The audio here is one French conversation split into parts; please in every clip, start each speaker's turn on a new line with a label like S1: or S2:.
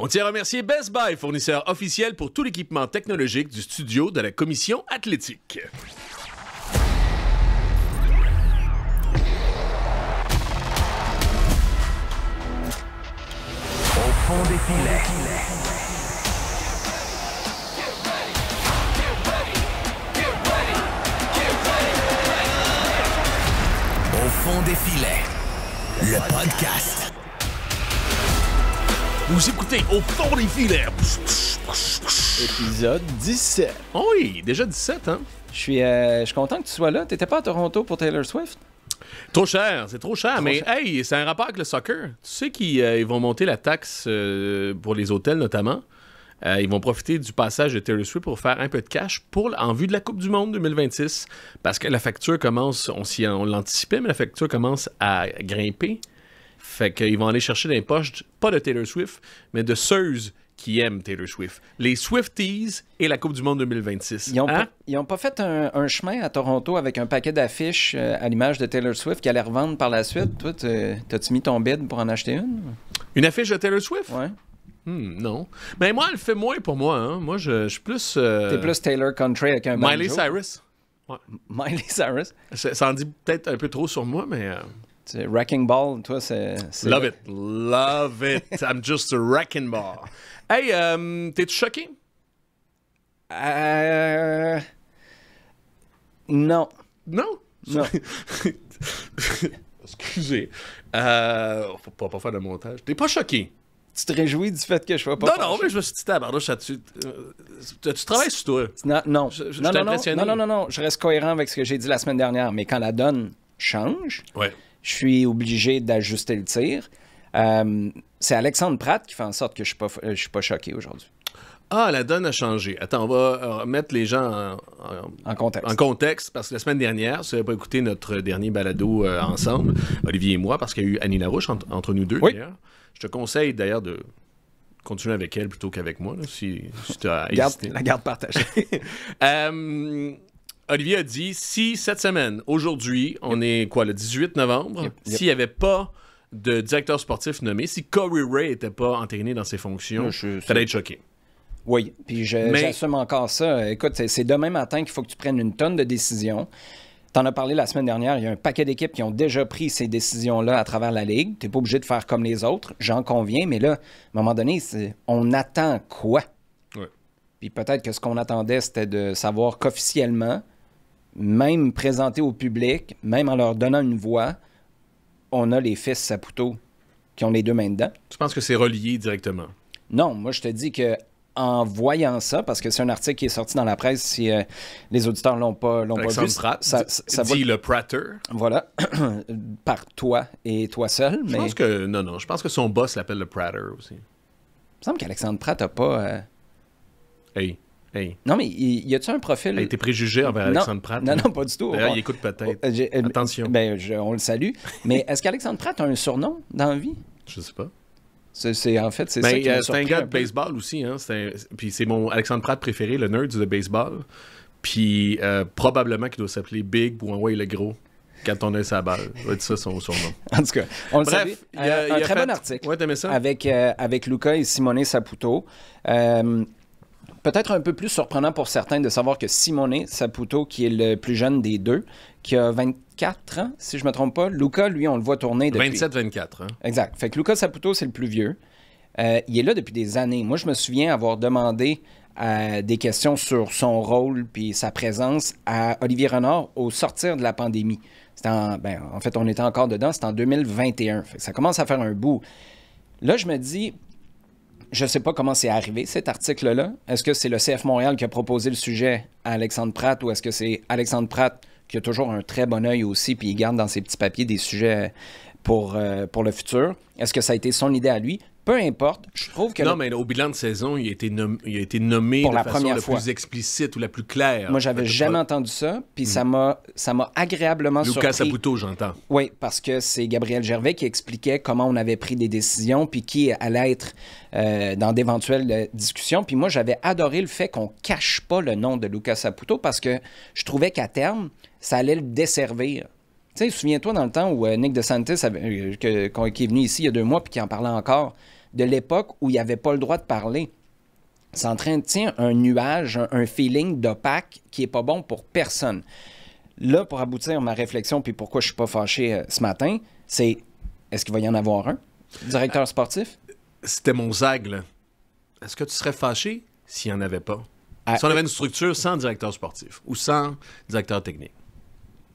S1: On tient à remercier Best Buy, fournisseur officiel pour tout l'équipement technologique du studio de la Commission athlétique.
S2: Au fond des filets. Au fond des filets. Le podcast.
S1: Vous écoutez Au fond des filets.
S3: Épisode 17.
S1: Oh oui, déjà 17, hein?
S3: Je suis content que tu sois là. T'étais pas à Toronto pour Taylor Swift?
S1: Trop cher, c'est trop cher. Mais hey, c'est un rapport avec le soccer. Tu sais qu'ils vont monter la taxe pour les hôtels, notamment. Ils vont profiter du passage de Taylor Swift pour faire un peu de cash en vue de la Coupe du Monde 2026. Parce que la facture commence, on l'anticipait, mais la facture commence à grimper. Fait qu'ils vont aller chercher dans les poches, pas de Taylor Swift, mais de ceux qui aiment Taylor Swift. Les Swifties et la Coupe du Monde 2026.
S3: Ils ont pas fait un chemin à Toronto avec un paquet d'affiches à l'image de Taylor Swift qui allait revendre par la suite. Toi, t'as-tu mis ton bid pour en acheter une?
S1: Une affiche de Taylor Swift?
S3: Ouais.
S1: Non. Mais moi, elle fait moins pour moi. Hein. Moi, je suis plus...
S3: T'es plus Taylor Country avec un banjo?
S1: Miley Cyrus. Ouais.
S3: Miley Cyrus?
S1: Ça en dit peut-être un peu trop sur moi, mais...
S3: Wrecking Ball, toi, c'est...
S1: Love it. Love it. I'm just a wrecking ball. Hey, t'es-tu choqué?
S3: Non.
S1: Non?
S3: Non.
S1: Excusez. Faut pas faire de montage. T'es pas choqué?
S3: Tu te réjouis du fait que je sois pas
S1: Non, mais je me suis dit, tabarnouche, tu travailles sur toi.
S3: Non.
S1: Je
S3: Non. Je reste cohérent avec ce que j'ai dit la semaine dernière. Mais quand la donne change,
S1: ouais.
S3: Je suis obligé d'ajuster le tir. C'est Alexandre Pratt qui fait en sorte que je suis pas choqué aujourd'hui.
S1: Ah, la donne a changé. Attends, on va remettre les gens
S3: en contexte.
S1: En contexte, parce que la semaine dernière, si vous n'avez pas écouté notre dernier balado ensemble, Olivier et moi, parce qu'il y a eu Annie Larouche entre nous deux, d'ailleurs. Je te conseille d'ailleurs de continuer avec elle plutôt qu'avec moi, là, si tu as hésité.
S3: La garde partagée.
S1: Olivier a dit, si cette semaine, aujourd'hui, on est quoi, le 18 novembre, s'il n'y avait pas de directeur sportif nommé, si Corey Ray n'était pas entériné dans ses fonctions, t'allais être choqué.
S3: Oui, puis j'assume encore ça. Écoute, c'est demain matin qu'il faut que tu prennes une tonne de décisions. T'en as parlé la semaine dernière, il y a un paquet d'équipes qui ont déjà pris ces décisions-là à travers la Ligue. T'es pas obligé de faire comme les autres, j'en conviens, mais là, à un moment donné, on attend quoi?
S1: Ouais.
S3: Puis peut-être que ce qu'on attendait, c'était de savoir qu'officiellement, même présenté au public, même en leur donnant une voix, on a les fils Saputo qui ont les deux mains dedans.
S1: Tu penses que c'est relié directement?
S3: Non, moi je te dis que en voyant ça, parce que c'est un article qui est sorti dans la presse, si les auditeurs l'ont pas vu,
S1: Pratt,
S3: ça
S1: dit le Pratter.
S3: Voilà, par toi et toi seul.
S1: Je pense que je pense que son boss l'appelle le Pratter aussi.
S3: Il me semble qu'Alexandre Pratt n'a pas...
S1: Hey.
S3: Non, mais y a-tu un profil...
S1: T'es préjugé envers Alexandre Pratt?
S3: Non, pas du tout.
S1: D'ailleurs, il écoute peut-être. Attention.
S3: On le salue. Mais est-ce qu'Alexandre Pratt a un surnom dans la vie?
S1: Je sais pas.
S3: C'est ça qui m'a surpris.
S1: C'est un gars de baseball aussi. Hein? Puis c'est mon Alexandre Pratt préféré, le nerd de baseball. Puis probablement qu'il doit s'appeler Big ou Envoyer le gros quand on a sa balle. Ça doit être ça son surnom.
S3: En tout cas, on le
S1: Bref,
S3: salue. Un très bon article.
S1: Ouais, t'aimais ça?
S3: Avec Luca et Simone Saputo. Peut-être un peu plus surprenant pour certains de savoir que Simone Saputo, qui est le plus jeune des deux, qui a 24 ans, si je ne me trompe pas. Luca, lui, on le voit tourner depuis...
S1: 27-24. Hein?
S3: Exact. Fait que Luca Saputo, c'est le plus vieux. Il est là depuis des années. Moi, je me souviens avoir demandé des questions sur son rôle puis sa présence à Olivier Renard au sortir de la pandémie. En fait, on était encore dedans. C'était en 2021. Fait que ça commence à faire un bout. Là, je me dis... Je ne sais pas comment c'est arrivé, cet article-là. Est-ce que c'est le CF Montréal qui a proposé le sujet à Alexandre Pratt ou est-ce que c'est Alexandre Pratt qui a toujours un très bon œil aussi puis il garde dans ses petits papiers des sujets pour le futur? Est-ce que ça a été son idée à lui? Peu importe, je trouve que...
S1: Non, mais au bilan de saison, il a été nommé
S3: pour
S1: de
S3: la
S1: façon
S3: première
S1: la
S3: fois.
S1: plus explicite ou la plus claire.
S3: Moi, j'avais jamais entendu ça, puis ça m'a agréablement surpris.
S1: Lucas Saputo, j'entends.
S3: Oui, parce que c'est Gabriel Gervais qui expliquait comment on avait pris des décisions, puis qui allait être dans d'éventuelles discussions. Puis moi, j'avais adoré le fait qu'on cache pas le nom de Lucas Saputo, parce que je trouvais qu'à terme, ça allait le desservir. Tu sais, souviens-toi dans le temps où Nick DeSantis, qui est venu ici il y a 2 mois, puis qui en parlait encore, de l'époque où il n'y avait pas le droit de parler. Ça entretient un nuage, un feeling d'opaque qui n'est pas bon pour personne. Là, pour aboutir ma réflexion, puis pourquoi je ne suis pas fâché ce matin, c'est est-ce qu'il va y en avoir un, directeur sportif?
S1: C'était mon zag, là. Est-ce que tu serais fâché s'il n'y en avait pas? Si on avait une structure sans directeur sportif ou sans directeur technique?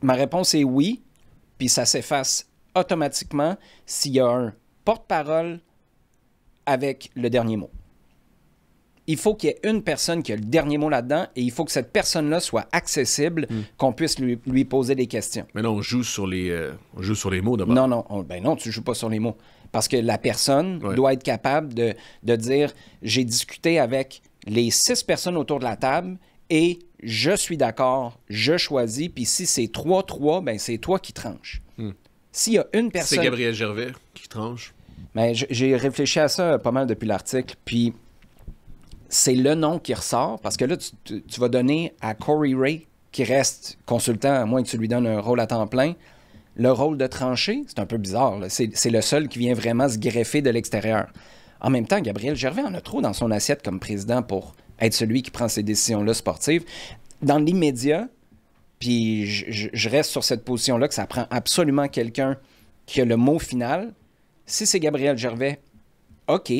S3: Ma réponse est oui, puis ça s'efface automatiquement s'il y a un porte-parole avec le dernier mot. Il faut qu'il y ait une personne qui a le dernier mot là-dedans et il faut que cette personne-là soit accessible, qu'on puisse lui poser des questions.
S1: Mais non, on joue sur les mots d'abord.
S3: Non, tu ne joues pas sur les mots. Parce que la personne doit être capable de dire « J'ai discuté avec les 6 personnes autour de la table et je suis d'accord, je choisis, puis si c'est 3-3, ben c'est toi qui tranches. S'il y a une personne...
S1: C'est Gabriel Gervais qui tranche.
S3: Ben, j'ai réfléchi à ça pas mal depuis l'article, puis c'est le nom qui ressort, parce que là, tu vas donner à Corey Ray, qui reste consultant, à moins que tu lui donnes un rôle à temps plein, le rôle de trancher. C'est un peu bizarre. C'est le seul qui vient vraiment se greffer de l'extérieur. En même temps, Gabriel Gervais en a trop dans son assiette comme président pour être celui qui prend ces décisions-là sportives. Dans l'immédiat, puis je reste sur cette position-là, que ça prend absolument quelqu'un qui a le mot final. Si c'est Gabriel Gervais, OK,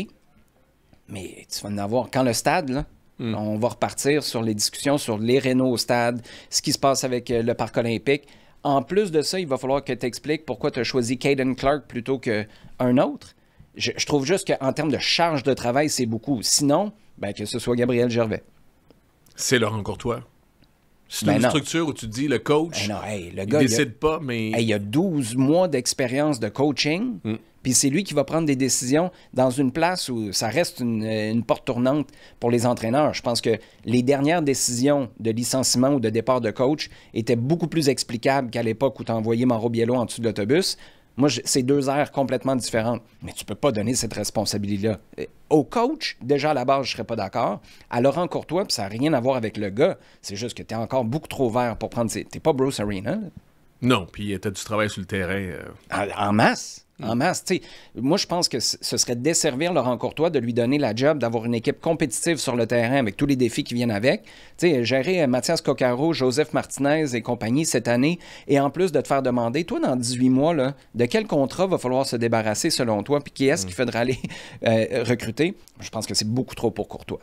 S3: mais tu vas en avoir. Quand le stade, là, on va repartir sur les discussions sur les rénaux au stade, ce qui se passe avec le parc olympique. En plus de ça, il va falloir que tu expliques pourquoi tu as choisi Caden Clark plutôt qu'un autre. Je trouve juste qu'en termes de charge de travail, c'est beaucoup. Sinon, ben, que ce soit Gabriel Gervais.
S1: C'est Laurent Courtois. C'est une structure où tu dis le coach,
S3: le gars,
S1: il décide pas, mais...
S3: il a 12 mois d'expérience de coaching, puis c'est lui qui va prendre des décisions dans une place où ça reste une porte tournante pour les entraîneurs. Je pense que les dernières décisions de licenciement ou de départ de coach étaient beaucoup plus explicables qu'à l'époque où tu as envoyé Mauro Biello en dessous de l'autobus. Moi, c'est 2 aires complètement différentes. Mais tu peux pas donner cette responsabilité-là. Au coach, déjà à la base, je serais pas d'accord. À Laurent Courtois, puis ça n'a rien à voir avec le gars. C'est juste que tu es encore beaucoup trop vert pour prendre... T'es pas Bruce Arena, là.
S1: Non, puis tu as du travail sur le terrain.
S3: En masse. En masse. T'sais, moi, je pense que ce serait desservir Laurent Courtois de lui donner la job d'avoir une équipe compétitive sur le terrain avec tous les défis qui viennent avec. T'sais, gérer Mathias Coccaro, Joseph Martinez et compagnie cette année, et en plus de te faire demander, toi, dans 18 mois, là, de quel contrat va falloir se débarrasser selon toi, puis qui est-ce qu'il faudra aller recruter? Je pense que c'est beaucoup trop pour Courtois.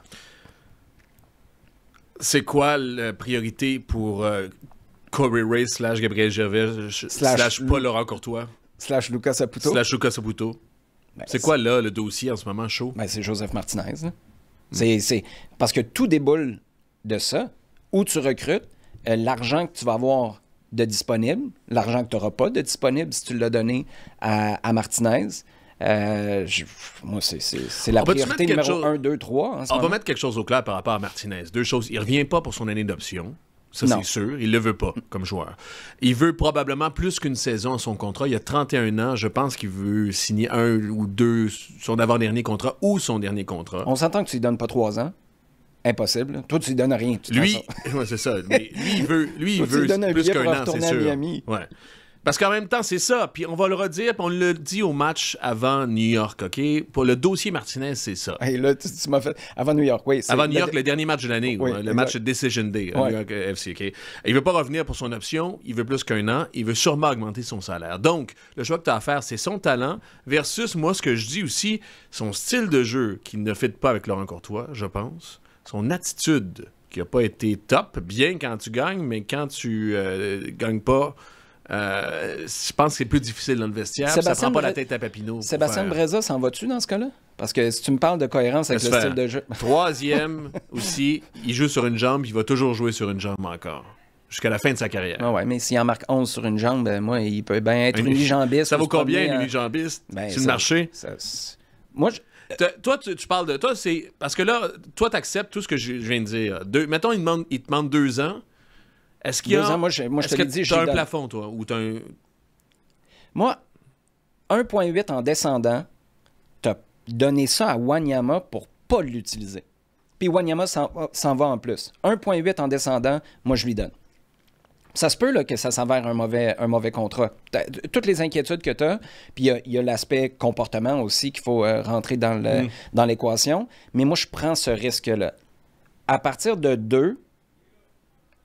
S1: C'est quoi la priorité pour Corey Ray / Gabriel Gervais / pas Laurent Courtois?
S3: / Lucas Saputo.
S1: / Lucas Saputo. Ben, c'est quoi, là, le dossier en ce moment chaud?
S3: Ben, c'est Joseph Martinez. C'est parce que tout déboule de ça. Où tu recrutes, l'argent que tu vas avoir de disponible, l'argent que tu n'auras pas de disponible si tu l'as donné à Martinez. Moi, c'est la priorité numéro 1, 2, 3.
S1: On va mettre quelque chose au clair par rapport à Martinez. 2 choses. Il ne revient pas pour son année d'option. Ça, c'est sûr. Il ne le veut pas comme joueur. Il veut probablement plus qu'une saison à son contrat. Il a 31 ans. Je pense qu'il veut signer 1 ou 2, son avant-dernier contrat ou son dernier contrat.
S3: On s'entend que tu lui donnes pas 3 ans. Impossible. Toi, tu lui donnes rien.
S1: Lui, ouais, c'est ça. Mais lui, il veut plus qu'un an, c'est sûr. Ouais. Parce qu'en même temps, c'est ça. Puis on va le redire, puis on le dit au match avant New York, OK? Pour le dossier Martinez, c'est ça.
S3: Hey, là, tu m'as fait... Avant New York, oui.
S1: Avant New York, le dernier match de l'année, le match Decision Day,
S3: New
S1: York FC, OK? Il veut pas revenir pour son option, il veut plus qu'un an, il veut sûrement augmenter son salaire. Donc, le choix que tu as à faire, c'est son talent versus, moi, ce que je dis aussi, son style de jeu qui ne fit pas avec Laurent Courtois, je pense, son attitude qui n'a pas été top, bien quand tu gagnes, mais quand tu gagnes pas... je pense que c'est plus difficile dans le vestiaire. Ça prend pas la tête à Papineau.
S3: Sébastien Breza s'en va-tu dans ce cas-là? Parce que si tu me parles de cohérence avec le style de jeu...
S1: 3e aussi, il joue sur une jambe, il va toujours jouer sur une jambe encore. Jusqu'à la fin de sa carrière.
S3: Ah ouais, mais s'il en marque 11 sur une jambe, moi, il peut bien être unijambiste.
S1: Ça vaut combien, unijambiste? Sur le marché?
S3: Moi,
S1: toi, tu parles de... Toi, c'est... Parce que là, toi, tu acceptes tout ce que je viens de dire. Mettons, il te demande 2 ans. Est-ce qu'il y a... 2
S3: ans, moi, je te l'ai dit,
S1: tu as un plafond, toi? Ou t'as un...
S3: Moi, 1,8 en descendant, tu as donné ça à Wanyama pour pas l'utiliser. Puis Wanyama s'en va en plus. 1,8 en descendant, moi, je lui donne. Ça se peut là, que ça s'avère un mauvais contrat. Toutes les inquiétudes que tu as, puis il y a l'aspect comportement aussi qu'il faut rentrer dans l'équation. Mais moi, je prends ce risque-là. À partir de 2,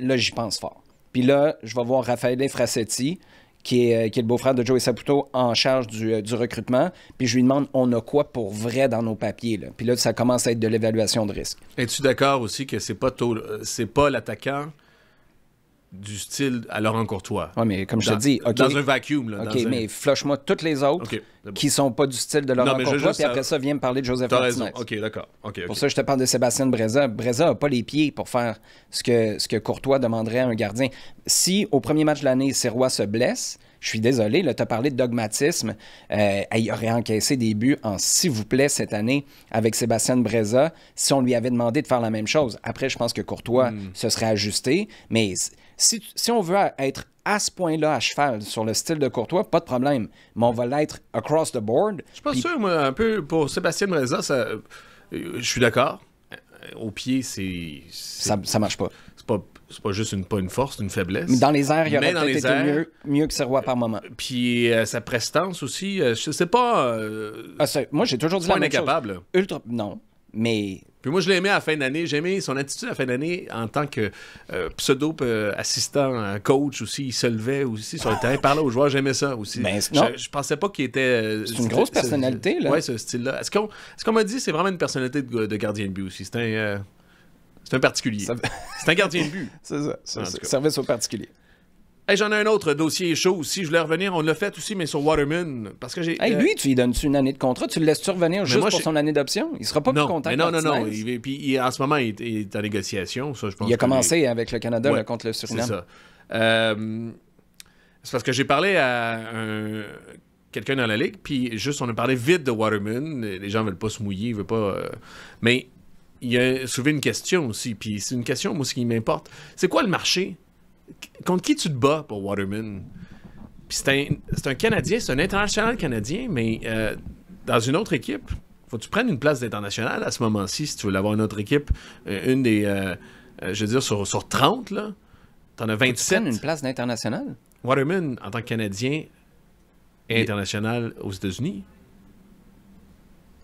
S3: là, j'y pense fort. Puis là, je vais voir Raffaele Frassetti, qui est le beau-frère de Joey Saputo, en charge du recrutement. Puis je lui demande, on a quoi pour vrai dans nos papiers? Là? Puis là, ça commence à être de l'évaluation de risque.
S1: Es-tu d'accord aussi que c'est pas l'attaquant du style à Laurent Courtois?
S3: Oui, mais comme je te dis...
S1: Dans un vacuum. Là,
S3: OK, mais flush-moi toutes les autres qui sont pas du style de Laurent Courtois, puis après ça, viens me parler de Joseph Martinez.
S1: T'as raison. OK, d'accord.
S3: Pour ça, je te parle de Sébastien Breza. Breza n'a pas les pieds pour faire ce que Courtois demanderait à un gardien. Si, au premier match de l'année, Sirois se blesse, je suis désolé, tu as parlé de dogmatisme. Il aurait encaissé des buts en s'il vous plaît cette année avec Sébastien Breza si on lui avait demandé de faire la même chose. Après, je pense que Courtois se serait ajusté, mais... Si on veut être à ce point-là à cheval sur le style de Courtois, pas de problème. Mais on va l'être across the board.
S1: Je suis pas sûr, moi, un peu pour Sébastien Breza, je suis d'accord. Au pied,
S3: ça marche pas.
S1: C'est pas juste pas une force, une faiblesse.
S3: Mais dans les airs, il aurait peut-être été mieux que Sirois par moment.
S1: Puis sa prestance aussi, je sais pas...
S3: moi, j'ai toujours dit la même chose. Ultra... Non, mais...
S1: Puis moi, je l'aimais à la fin d'année. J'aimais son attitude à la fin d'année en tant que pseudo-assistant, coach aussi. Il se levait aussi sur le terrain, parlait aux joueurs. J'aimais ça aussi.
S3: Ben,
S1: je pensais pas qu'il était...
S3: c'est une grosse personnalité, là.
S1: Oui, ce style-là. Est-ce qu'on m'a dit que c'est vraiment une personnalité de gardien de but aussi? C'est un particulier. C'est un gardien de but.
S3: C'est ça. Service au particulier.
S1: Hey, j'en ai un autre dossier chaud aussi. Je voulais revenir. On l'a fait aussi, mais sur Waterman. Parce que j'ai.
S3: Lui, tu lui donnes-tu une année de contrat? Tu le laisses-tu revenir juste pour son année d'option? Il sera pas plus content que Martinez.
S1: Non. Puis en ce moment, il est en négociation. Ça, je pense
S3: il a commencé avec le Canada là, contre le Suriname.
S1: C'est ça. C'est parce que j'ai parlé à quelqu'un dans la ligue, puis juste, on a parlé vite de Waterman. Les gens veulent pas se mouiller, ils veulent pas. Mais il a soulevé une question aussi. Puis c'est une question, moi, ce qui m'importe. C'est quoi le marché? Contre qui tu te bats pour Waterman? Puis c'est un Canadien, c'est un international canadien, mais dans une autre équipe, faut que tu prennes une place d'international à ce moment-ci, si tu veux l'avoir une autre équipe. Une des, je veux dire, sur 30, là, t'en as 27.
S3: Tu prennes une place d'international?
S1: Waterman, en tant que Canadien, est international aux États-Unis.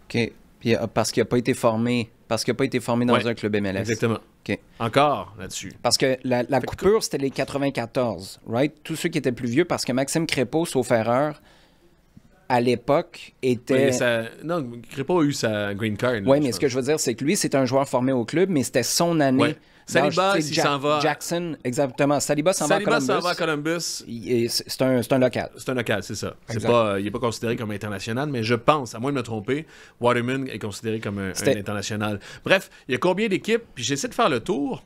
S3: OK. Puis, parce qu'il n'a pas été formé dans un club MLS.
S1: Exactement.
S3: Okay.
S1: Encore là-dessus.
S3: Parce que la coupure, c'était les 94, right? Tous ceux qui étaient plus vieux, parce que Maxime Crépeau, sauf erreur, à l'époque, était...
S1: Non, Crépeau a eu sa green card.
S3: Oui, mais ce que je veux dire, c'est que lui, c'est un joueur formé au club, mais c'était son année.
S1: Ouais. Saliba, il s'en va...
S3: Jackson, exactement. Saliba s'en va à Columbus. C'est un local.
S1: C'est un local, c'est ça. Il n'est pas considéré comme international, mais je pense, à moins de me tromper, Waterman est considéré comme un international. Bref, il y a combien d'équipes? Puis j'essaie de faire le tour.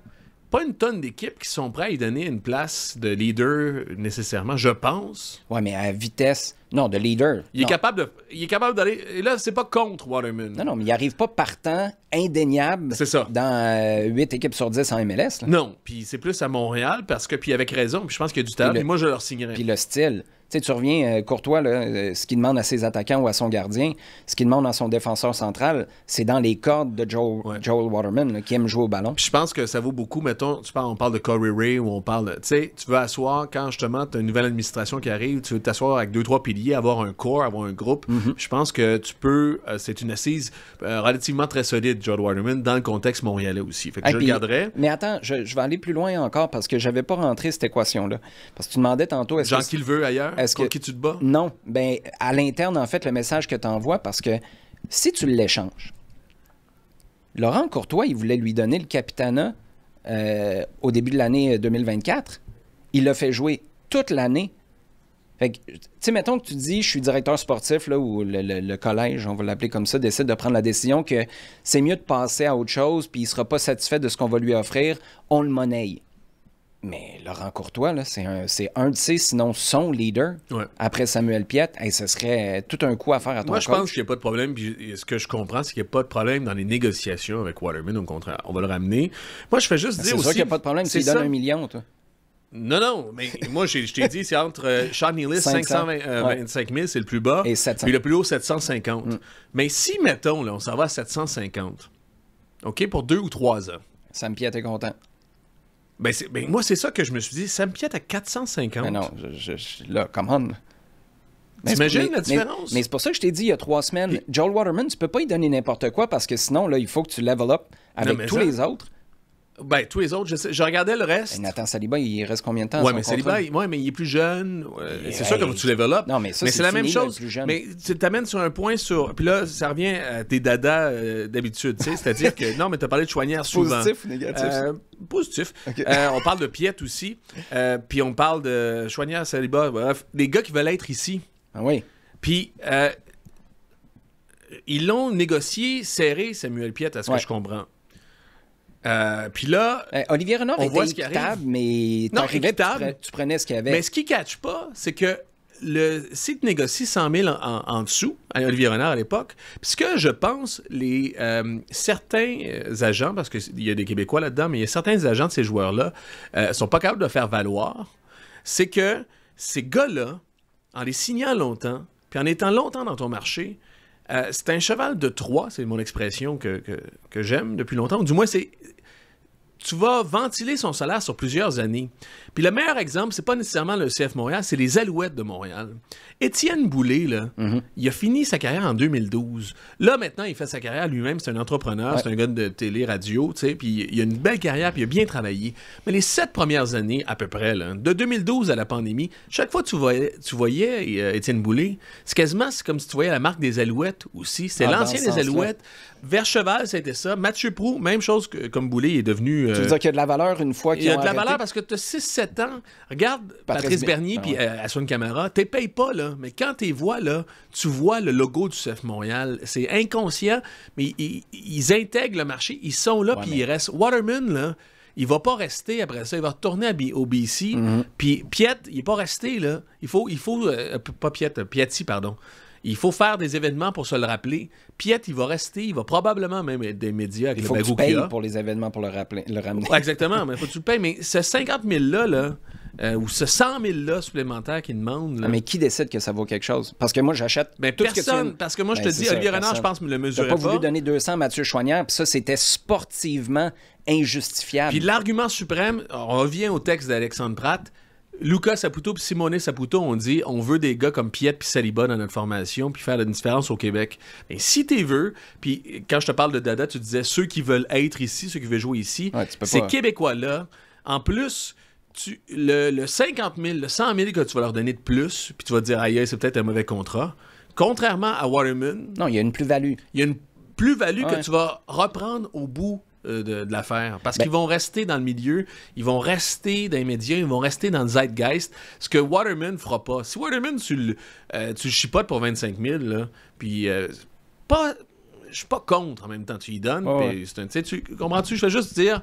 S1: Pas une tonne d'équipes qui sont prêtes à y donner une place de leader nécessairement, je pense.
S3: Ouais, mais à vitesse... Non, de leader.
S1: Il est capable d'aller... Et là, c'est pas contre Waterman.
S3: Non, mais il n'arrive pas partant indéniable dans 8 équipes sur 10 en MLS. Là.
S1: Non, puis c'est plus à Montréal, parce que, puis avec raison, puis je pense qu'il y a du talent, puis moi, je leur signerais.
S3: Puis le style... Tu sais, tu reviens, Courtois, là, ce qu'il demande à ses attaquants ou à son gardien, ce qu'il demande à son défenseur central, c'est dans les cordes de Joel Waterman, là, qui aime jouer au ballon.
S1: Puis je pense que ça vaut beaucoup, mettons, on parle de Corey Ray, ou on parle, tu sais, tu veux asseoir, quand justement, tu as une nouvelle administration qui arrive, tu veux t'asseoir avec 2-3 piliers, avoir un corps, avoir un groupe. Je pense que tu peux, c'est une assise relativement très solide, Joel Waterman, dans le contexte montréalais aussi. Fait que je le garderais.
S3: Mais attends, je vais aller plus loin encore, parce que j'avais pas rentré cette équation-là. Parce que tu demandais tantôt...
S1: Jean qui le veut ailleurs? Contre qui tu te bats?
S3: Non. Ben, à l'interne, en fait, le message que tu envoies, parce que si tu l'échanges, Laurent Courtois, il voulait lui donner le capitanat au début de l'année 2024. Il l'a fait jouer toute l'année. Fait que, tu sais, mettons que tu dis, je suis directeur sportif, là, ou le collège, on va l'appeler comme ça, décide de prendre la décision que c'est mieux de passer à autre chose, puis il sera pas satisfait de ce qu'on va lui offrir, on le monnaie. Mais Laurent Courtois, là, c'est un de ses, sinon son leader, après Samuel Piette. Hey, ce serait tout un coup à faire à ton
S1: Moi, je pense qu'il n'y a pas de problème. Puis ce que je comprends, c'est qu'il n'y a pas de problème dans les négociations avec Waterman. Au contraire, on va le ramener. Moi, je fais juste dire aussi...
S3: C'est sûr qu'il n'y a pas de problème. Tu lui donnes 1 million, toi.
S1: Non, mais moi, je t'ai dit, c'est entre Sean Nealis, 525 000, c'est le plus bas,
S3: et 700.
S1: Puis le plus haut, 750. Mais si, mettons, là, on s'en va à 750, OK, pour 2 ou 3 ans.
S3: Sam Piette est content.
S1: Ben, moi, c'est ça que je me suis dit. Sam Piette à 450.
S3: Mais non, là, come on.
S1: T'imagines la différence?
S3: Mais c'est pour ça que je t'ai dit il y a 3 semaines, Joel Waterman, tu peux pas y donner n'importe quoi parce que sinon, là, il faut que tu level up avec tous les autres.
S1: Ben, tous les autres, je regardais le reste.
S3: Nathan Saliba, il reste combien de temps?
S1: Ouais, mais Saliba, mais il est plus jeune. C'est sûr que tu level up.
S3: Non, mais
S1: c'est la même chose. Mais tu t'amènes sur un point sur. Puis là, ça revient à tes dadas d'habitude, tu sais. C'est-à-dire que, non, mais t'as parlé de Chouanière souvent.
S3: Positif ou négatif?
S1: Positif.
S3: Okay.
S1: On parle de Piette aussi. Puis on parle de Chouanière, Saliba. Bref, des gars qui veulent être ici.
S3: Ah oui.
S1: Puis ils l'ont négocié serré, Samuel Piette, à ce que je comprends. Puis là,
S3: Olivier Renard était équitable, mais tu prenais ce qu'il y avait.
S1: Mais ce qui ne catch pas, c'est que si tu négocies 100 000 en dessous, à Olivier Renard à l'époque, puis ce que je pense, certains agents, parce qu'il y a des Québécois là-dedans, mais il y a certains agents de ces joueurs-là sont pas capables de faire valoir, c'est que ces gars-là, en les signant longtemps, puis en étant longtemps dans ton marché, c'est un cheval de Troie, c'est mon expression que j'aime depuis longtemps, ou du moins tu vas ventiler son salaire sur plusieurs années. Puis le meilleur exemple, c'est pas nécessairement le CF Montréal, c'est les Alouettes de Montréal. Étienne Boulay, là, il a fini sa carrière en 2012. Là, maintenant, il fait sa carrière lui-même, c'est un entrepreneur, c'est un gars de télé, radio, tu sais, puis il a une belle carrière, puis il a bien travaillé. Mais les 7 premières années, à peu près, là, de 2012 à la pandémie, chaque fois que tu voyais Étienne Boulay, c'est comme si tu voyais la marque des Alouettes aussi. C'est l'ancien des Alouettes. Vercheval, c'était ça. Mathieu Proulx, même chose comme Boulay, il est devenu...
S3: Tu veux dire qu'il y a de la valeur une fois qu'il
S1: y a de la valeur parce que tu as 6-7 ans. Regarde Patrice Bernier puis Aswan Camara. Tu ne payes pas, là. Mais quand tu les vois, là, tu vois le logo du CF Montréal. C'est inconscient, mais ils intègrent le marché. Ils sont là, puis ils restent. Waterman, là, il va pas rester après ça. Il va retourner au BC. Puis Piette, il n'est pas resté, là. Il faut pas Piatti, pardon. Il faut faire des événements pour se le rappeler. Piette, il va rester, il va probablement même être des médias avec
S3: le bagou qu'il a. Il faut que tu payes pour les événements pour le ramener.
S1: Ouais, exactement, mais il faut que tu le payes. Mais ce 50 000-là, ou ce 100 000-là supplémentaire qu'il demande... Là,
S3: mais qui décide que ça vaut quelque chose? Parce que moi, j'achète tout
S1: personne, parce que moi, je te dis, Olivier Renard, je pense, me le mesurait pas.
S3: Tu n'as pas voulu donner 200 à Mathieu Chouanière, puis ça, c'était sportivement injustifiable.
S1: Puis l'argument suprême, on revient au texte d'Alexandre Pratt, Lucas Saputo puis Simone Saputo ont dit on veut des gars comme Piette puis Saliba dans notre formation puis faire une différence au Québec. Mais si t'es veux, puis quand je te parle de Dada, tu disais ceux qui veulent être ici, ceux qui veulent jouer ici, ces Québécois-là, en plus, le 50 000, le 100 000 que tu vas leur donner de plus, puis tu vas te dire aïe, c'est peut-être un mauvais contrat. Contrairement à Waterman...
S3: Non, il y a une plus-value.
S1: Il y a une plus-value que tu vas reprendre au bout de l'affaire. Parce qu'ils vont rester dans le milieu, ils vont rester dans les médias, ils vont rester dans le zeitgeist, ce que Waterman ne fera pas. Si Waterman, tu le chipotes pour 25 000, là, puis je suis pas contre en même temps, tu y donnes, tu comprends-tu? Je fais juste dire,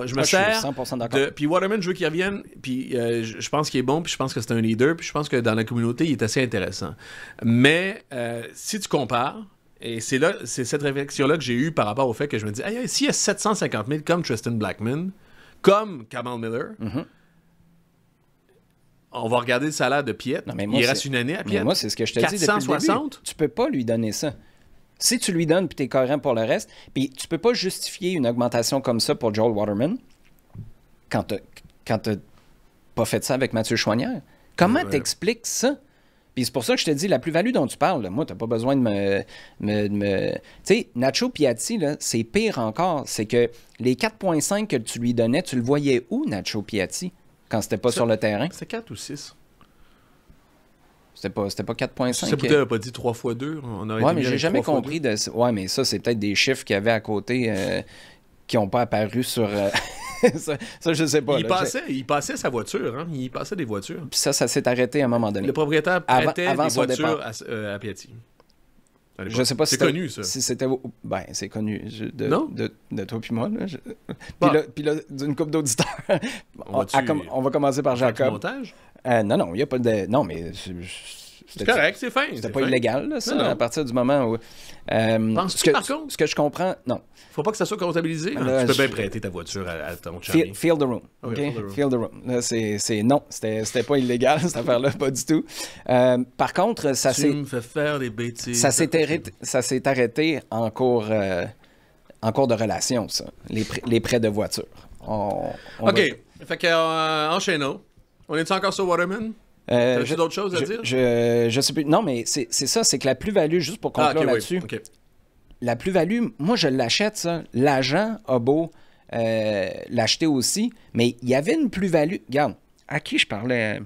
S1: je me sers
S3: je suis 100% d'accord.
S1: Puis Waterman, je veux qu'il revienne, puis je pense qu'il est bon, puis je pense que c'est un leader, puis je pense que dans la communauté, il est assez intéressant. Mais si tu compares, et c'est cette réflexion-là que j'ai eue par rapport au fait que je me dis, hey, s'il y a 750 000 comme Tristan Blackman, comme Kamal Miller, on va regarder le salaire de Piette. Il reste une année à Piette.
S3: Moi, c'est ce que je te dis depuis le début. Tu peux pas lui donner ça. Si tu lui donnes puis tu es cohérent pour le reste, puis tu peux pas justifier une augmentation comme ça pour Joel Waterman quand tu pas fait ça avec Mathieu Chouanière. Comment t'expliques ça? Puis c'est pour ça que je te dis, la plus-value dont tu parles, là, moi, t'as pas besoin de me... Tu sais, Nacho Piatti, là, c'est pire encore. C'est que les 4,5 que tu lui donnais, tu le voyais où, Nacho Piatti, quand c'était pas sur le terrain?
S1: C'était 4 ou 6.
S3: C'était pas 4,5.
S1: Ça n'a pas dit 3 x 2.
S3: Oui, mais j'ai jamais compris de... Ouais, mais ça, c'est peut-être des chiffres qu'il y avait à côté qui n'ont pas apparu sur... ça, je sais pas.
S1: Il passait sa voiture. Hein? Il passait des voitures.
S3: Puis ça s'est arrêté à un moment donné.
S1: Le propriétaire prêtait des voitures à Piatti.
S3: Je sais pas si
S1: c'est connu, ça.
S3: Si c'était... Ben, c'est connu de toi puis moi.
S1: Là.
S3: Puis là, d'une couple d'auditeurs. On va commencer par Jacob.
S1: Montage?
S3: Non, il n'y a pas de... Non, mais...
S1: C'est correct, c'est fin.
S3: C'était pas illégal, là, ça, non. À partir du moment où...
S1: Penses-tu, par contre?
S3: Ce que je comprends... Non.
S1: Faut pas que ça soit comptabilisé. Là, tu peux bien prêter ta voiture à ton chari.
S3: Feel the room. Okay? Feel the room. Là, non, c'était pas illégal, cette affaire-là, pas du tout. Par contre, ça s'est...
S1: Tu me fais faire des bêtises.
S3: Ça s'est arrêté en cours de relation, ça. Les prêts de voiture.
S1: OK. Fait que, enchaînons. On est encore sur Waterman? T'as-tu d'autres choses à dire?
S3: Je sais plus. Non, mais c'est ça, c'est que la plus-value, juste pour conclure là-dessus, la plus-value, moi, je l'achète, ça. L'agent a beau l'acheter aussi, mais il y avait une plus-value. Regarde, à qui je parlais?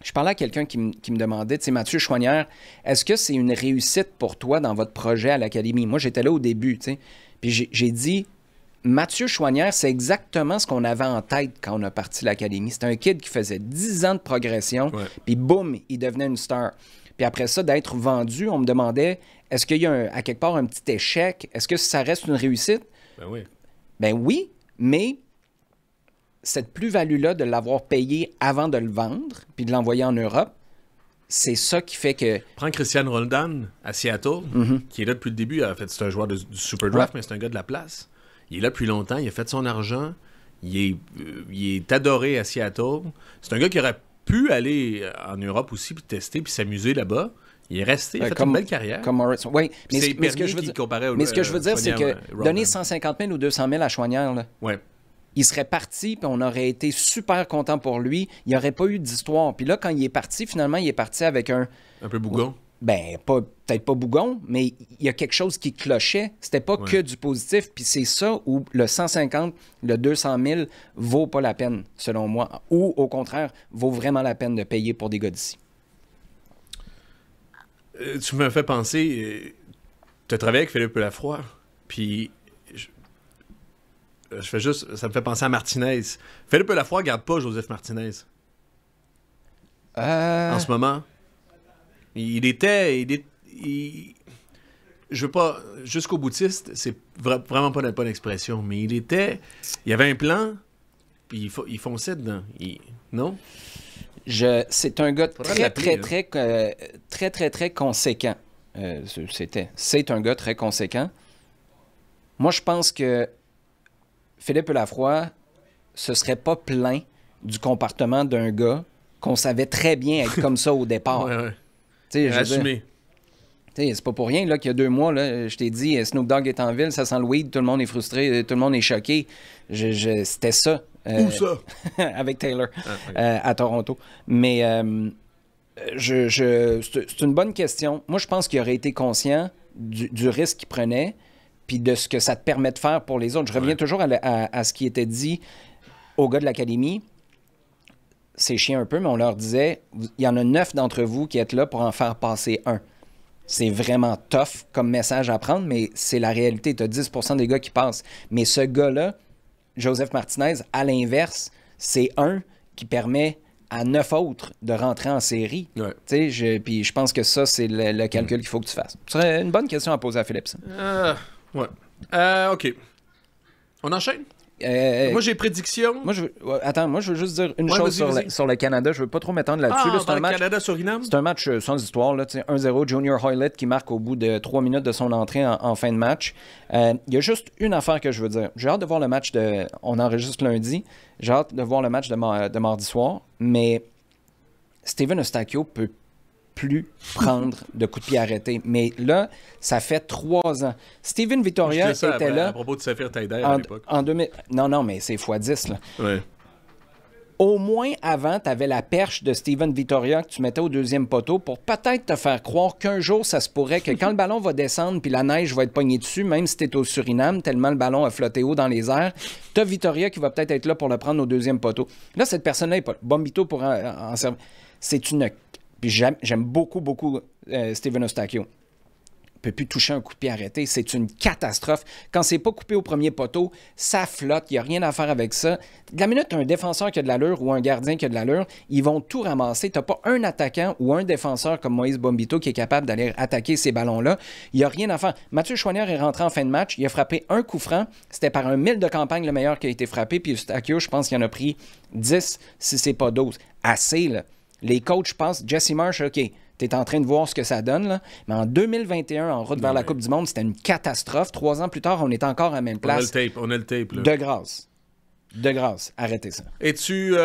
S3: Je parlais à quelqu'un qui me demandait, tu sais, Mathieu Choinière, est-ce que c'est une réussite pour toi dans votre projet à l'Académie? Moi, j'étais là au début, tu sais. Puis j'ai dit, Mathieu Choinière, c'est exactement ce qu'on avait en tête quand on a parti l'Académie. C'était un kid qui faisait 10 ans de progression, puis boum, il devenait une star. Puis après ça, d'être vendu, on me demandait, est-ce qu'il y a à quelque part un petit échec? Est-ce que ça reste une réussite?
S1: Ben oui.
S3: Ben oui, mais cette plus-value-là de l'avoir payé avant de le vendre, puis de l'envoyer en Europe, c'est ça qui fait que...
S1: Prends Christian Roldan à Seattle, qui est là depuis le début. En fait, c'est un joueur du Super Draft, mais c'est un gars de la place. Il est là depuis longtemps, il a fait son argent, il est adoré à Seattle. C'est un gars qui aurait pu aller en Europe aussi, puis tester, puis s'amuser là-bas. Il est resté, il a fait une belle carrière.
S3: Comme Morrison. Oui, mais ce que je veux dire, c'est que donner 150 000 ou 200 000 à Choinière, là, il serait parti, puis on aurait été super content pour lui. Il n'y aurait pas eu d'histoire. Puis là, quand il est parti, finalement, il est parti avec un
S1: peu bougon.
S3: Ben, peut-être pas bougon, mais il y a quelque chose qui clochait. C'était pas que du positif. Puis c'est ça où le 150, le 200 000 vaut pas la peine, selon moi. Ou, au contraire, vaut vraiment la peine de payer pour des gars d'ici.
S1: Tu me fais penser... tu as travaillé avec Philippe Lafroy, puis... Je fais juste... Ça me fait penser à Martinez. Philippe Lafroy garde pas Joseph Martinez. En ce moment. Je veux pas... Jusqu'au boutiste, c'est vraiment pas une bonne expression, mais il y avait un très, très conséquent. C'est un gars très conséquent. Moi, je pense que Philippe Lafroy se serait pas plaint du comportement d'un gars qu'on savait très bien être comme ça au départ. Assumé.
S3: C'est pas pour rien là, qu'il y a 2 mois, là, je t'ai dit Snoop Dogg est en ville, ça sent le weed, tout le monde est frustré, tout le monde est choqué. C'était ça.
S1: Où ça?
S3: Avec Taylor, à Toronto. Mais c'est une bonne question. Moi, je pense qu'il aurait été conscient du risque qu'il prenait puis de ce que ça te permet de faire pour les autres. Je reviens toujours à ce qui était dit aux gars de l'Académie. C'est chiant un peu, mais on leur disait, il y en a 9 d'entre vous qui êtes là pour en faire passer un. C'est vraiment tough comme message à prendre, mais c'est la réalité. Tu as 10% des gars qui passent. Mais ce gars-là, Joseph Martinez, à l'inverse, c'est un qui permet à 9 autres de rentrer en série. Puis je pense que ça, c'est le calcul qu'il faut que tu fasses. Ce serait une bonne question à poser à Philippe.
S1: OK. On enchaîne? Moi, j'ai prédiction.
S3: Moi, je veux juste dire une chose sur le Canada. Je veux pas trop m'étendre là-dessus.
S1: C'est un match Canada-Suriname?
S3: C'est un match sans histoire. 1-0, Junior Hoylett qui marque au bout de 3 minutes de son entrée en fin de match. Il y a juste une affaire que je veux dire. J'ai hâte de voir le match de... On enregistre lundi. J'ai hâte de voir le match de mardi soir. Mais Steven Eustáquio peut plus prendre de coups de pied arrêtés. Mais là, ça fait 3 ans. Steven Vitória était là...
S1: À propos de Saphir Taider à l'époque.
S3: En 2000... Non, mais c'est x10, là.
S1: Ouais.
S3: Au moins, avant, tu avais la perche de Steven Vitória que tu mettais au 2e poteau pour peut-être te faire croire qu'un jour, ça se pourrait que quand le ballon va descendre puis la neige va être pognée dessus, même si tu es au Suriname, tellement le ballon a flotté haut dans les airs, tu as Vitória qui va peut-être être là pour le prendre au 2e poteau. Là, cette personne-là n'est pas là. Bombito pour en servir. C'est une... Puis j'aime beaucoup Steven Eustáquio. Il ne peut plus toucher un coup de pied arrêté. C'est une catastrophe. Quand c'est pas coupé au premier poteau, ça flotte. Il n'y a rien à faire avec ça. De la minute, tu as un défenseur qui a de l'allure ou un gardien qui a de l'allure, ils vont tout ramasser. Tu n'as pas un attaquant ou un défenseur comme Moïse Bombito qui est capable d'aller attaquer ces ballons-là. Il n'y a rien à faire. Mathieu Choinière est rentré en fin de match. Il a frappé un coup franc. C'était par un 1000 de campagne le meilleur qui a été frappé. Puis Eustáquio, je pense qu'il en a pris 10, si c'est pas 12. Assez, là. Les coachs pensent, Jesse Marsh, OK, tu es en train de voir ce que ça donne, là. Mais en 2021, en route vers la Coupe du Monde, c'était une catastrophe. 3 ans plus tard, on est encore à la même place.
S1: On a le tape. Là.
S3: De grâce, arrêtez ça.
S1: Es-tu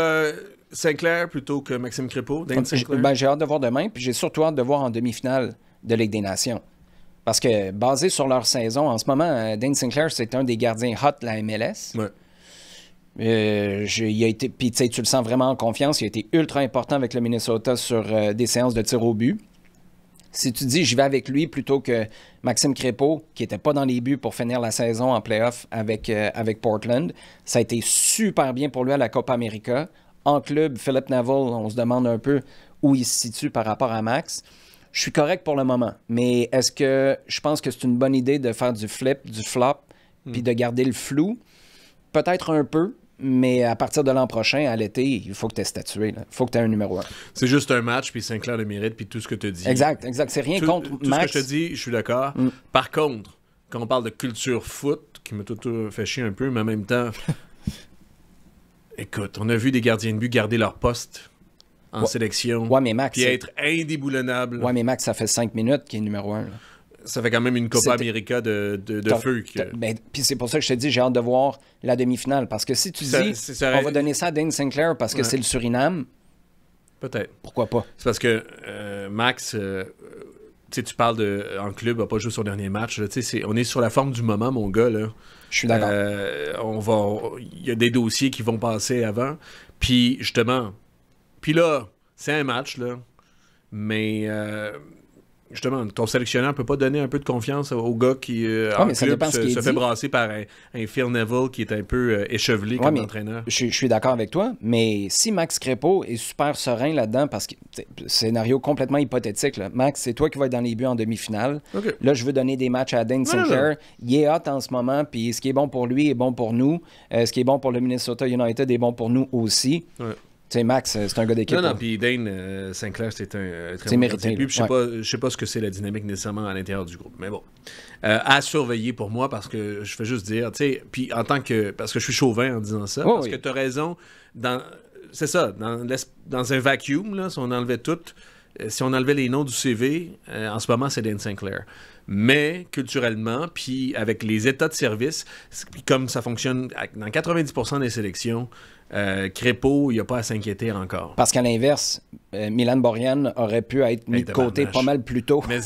S1: Sinclair plutôt que Maxime Crépeau, Dane Sinclair?
S3: J'ai hâte de voir demain, puis j'ai surtout hâte de voir en demi-finale de Ligue des Nations. Parce que, basé sur leur saison, en ce moment, Dane Sinclair, c'est un des gardiens hot de la MLS.
S1: Ouais.
S3: Il a été, puis tu le sens vraiment en confiance. Il a été ultra important avec le Minnesota sur des séances de tir au but. Si tu dis, j'y vais avec lui plutôt que Maxime Crépeau, qui n'était pas dans les buts pour finir la saison en playoff avec Portland, ça a été super bien pour lui à la Copa América. En club, Philip Neville, on se demande un peu où il se situe par rapport à Max. Je suis correct pour le moment, mais est-ce que je pense que c'est une bonne idée de faire du flip, du flop, puis de garder le flou? Peut-être un peu, mais à partir de l'an prochain, à l'été, il faut que tu aies statué. Il faut que tu aies un numéro 1.
S1: C'est juste un match, puis Sinclair le mérite, puis tout ce que tu dis.
S3: Exact. C'est rien contre
S1: tout
S3: Max.
S1: Ce que je te dis, je suis d'accord. Par contre, quand on parle de culture foot, qui m'a tout fait chier un peu, mais en même temps, écoute, on a vu des gardiens de but garder leur poste en sélection.
S3: Ouais, mais Max.
S1: Puis être indéboulonnable.
S3: Ouais, mais Max, ça fait 5 minutes qu'il est numéro 1. Là.
S1: Ça fait quand même une Copa América de feu.
S3: Puis c'est pour ça que je te dis, j'ai hâte de voir la demi-finale. Parce que si tu on va donner ça à Dane Sinclair parce que c'est le Suriname,
S1: peut-être.
S3: Pourquoi pas?
S1: C'est parce que Max, tu parles en club, n'a pas joué son dernier match. Là, on est sur la forme du moment, mon gars. Là.
S3: Je suis d'accord.
S1: Il y a des dossiers qui vont passer avant. Puis justement, là, c'est un match, là. Mais justement, ton sélectionneur peut pas donner un peu de confiance au gars qui en club se fait brasser par un Phil Neville qui est un peu échevelé comme entraîneur.
S3: Je suis d'accord avec toi, mais si Max Crépeau est super serein là-dedans, parce que scénario complètement hypothétique, là. Max, c'est toi qui vas être dans les buts en demi-finale.
S1: Okay.
S3: Là, je veux donner des matchs à Dane Sinclair. Il est hot en ce moment, puis ce qui est bon pour lui est bon pour nous. Ce qui est bon pour le Minnesota United est bon pour nous aussi.
S1: Ouais.
S3: Tu sais, Max, c'est un gars d'équipe.
S1: Non, puis Dane Sinclair, c'est un très
S3: bon mérité.
S1: Puis je sais pas ce que c'est la dynamique nécessairement à l'intérieur du groupe. Mais bon, à surveiller pour moi, parce que je fais juste dire, tu sais, puis en tant que... Parce que je suis chauvin en disant ça, parce que tu as raison, c'est ça, dans un vacuum, là, si on enlevait tout, si on enlevait les noms du CV, en ce moment, c'est Dane Sinclair. Mais culturellement, puis avec les états de service, comme ça fonctionne dans 90% des sélections, Crépeau, il n'y a pas à s'inquiéter encore.
S3: Parce qu'à l'inverse, Milan Borjan aurait pu être mis de côté pas mal plus tôt.
S1: Mais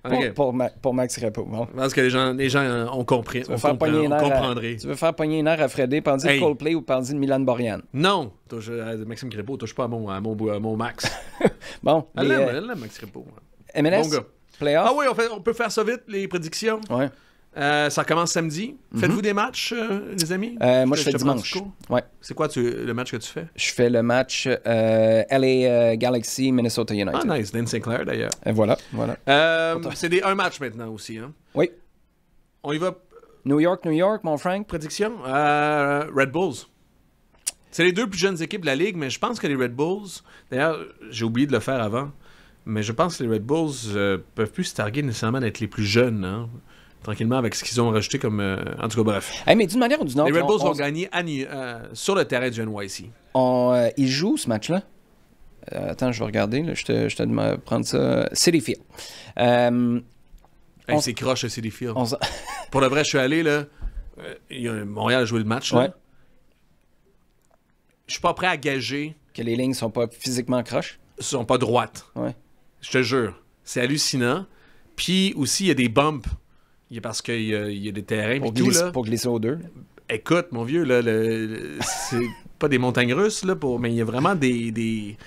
S1: okay.
S3: pour Max Crépeau. Bon.
S1: Je pense que les gens ont compris.
S3: Tu veux faire pogner une heure à Fredé, pendant de Coldplay ou pendant de Milan Borjan?
S1: Non! Maxime Crépeau, touche pas à mon Max.
S3: Bon.
S1: Elle l'aime, Max Crépeau.
S3: MLS?
S1: Bon gars.
S3: Playoff?
S1: Ah oui, on peut faire ça vite, les prédictions.
S3: Ouais.
S1: Ça commence samedi. Faites-vous des matchs, les amis?
S3: Moi, je fais dimanche. Ouais.
S1: C'est quoi le match que tu fais?
S3: Je fais le match LA Galaxy, Minnesota United.
S1: Ah, nice. Dan Sinclair, d'ailleurs.
S3: Voilà.
S1: C'est un match maintenant aussi. Hein?
S3: Oui.
S1: On y va.
S3: New York, mon Frank.
S1: Prédiction? Red Bulls. C'est les deux plus jeunes équipes de la Ligue, mais je pense que les Red Bulls... D'ailleurs, j'ai oublié de le faire avant, mais je pense que les Red Bulls peuvent plus se targuer nécessairement d'être les plus jeunes, hein? Tranquillement, avec ce qu'ils ont rajouté comme... En tout cas, bref.
S3: Hey, mais d'une manière ou d'une autre...
S1: Les Red Bulls vont gagner sur le terrain du NYC.
S3: Ils jouent ce match-là? Attends, je vais regarder. Là, je te prendre ça. Citi Field.
S1: C'est croche à Citi Field. Pour le vrai, je suis allé, là... Montréal a joué le match, là.
S3: Ouais.
S1: Je suis pas prêt à gager...
S3: Que les lignes sont pas physiquement croches?
S1: Sont pas droites.
S3: Ouais.
S1: Je te jure. C'est hallucinant. Puis aussi, il y a des bumps. Parce qu'il y a des terrains.
S3: Pour glisser aux deux.
S1: Écoute, mon vieux, là, c'est pas des montagnes russes, là, mais il y a vraiment il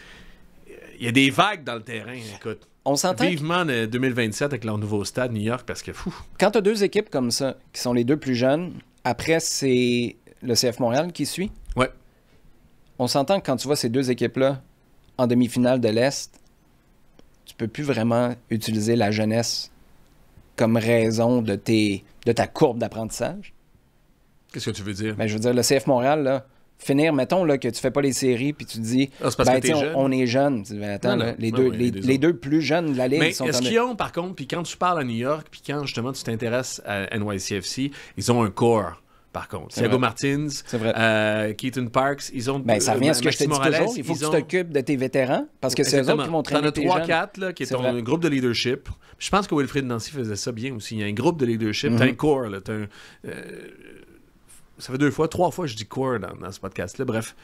S1: y a des vagues dans le terrain, écoute.
S3: On s'entend.
S1: Vivement 2027 avec leur nouveau stade New York, parce que fou.
S3: Quand tu as deux équipes comme ça, qui sont les deux plus jeunes, après, c'est le CF Montréal qui suit.
S1: Ouais.
S3: On s'entend que quand tu vois ces deux équipes-là en demi-finale de l'Est, tu peux plus vraiment utiliser la jeunesse comme raison de ta courbe d'apprentissage.
S1: Qu'est-ce que tu veux dire?
S3: Ben, je veux dire, le CF Montréal, là, finir, mettons là, que tu fais pas les séries, puis tu te dis, on est jeunes. Attends, non, là, les deux plus jeunes de la Ligue sont...
S1: Mais est-ce qu'ils ont, par contre, puis quand tu parles à New York, puis quand justement tu t'intéresses à NYCFC, ils ont un core, par contre. Thiago Martins, Keaton Parks, ils ont...
S3: Ben, ça revient à ce que je te dis toujours. Il faut que tu t'occupes de tes vétérans, parce que c'est eux autres qui vont traîner tes jeunes.
S1: T'en as 3-4, qui est ton groupe de leadership. Je pense que Wilfried Nancy faisait ça bien aussi. Il y a un groupe de leadership. T'as un core, là. Ça fait 3 fois que je dis core dans ce podcast-là. Bref.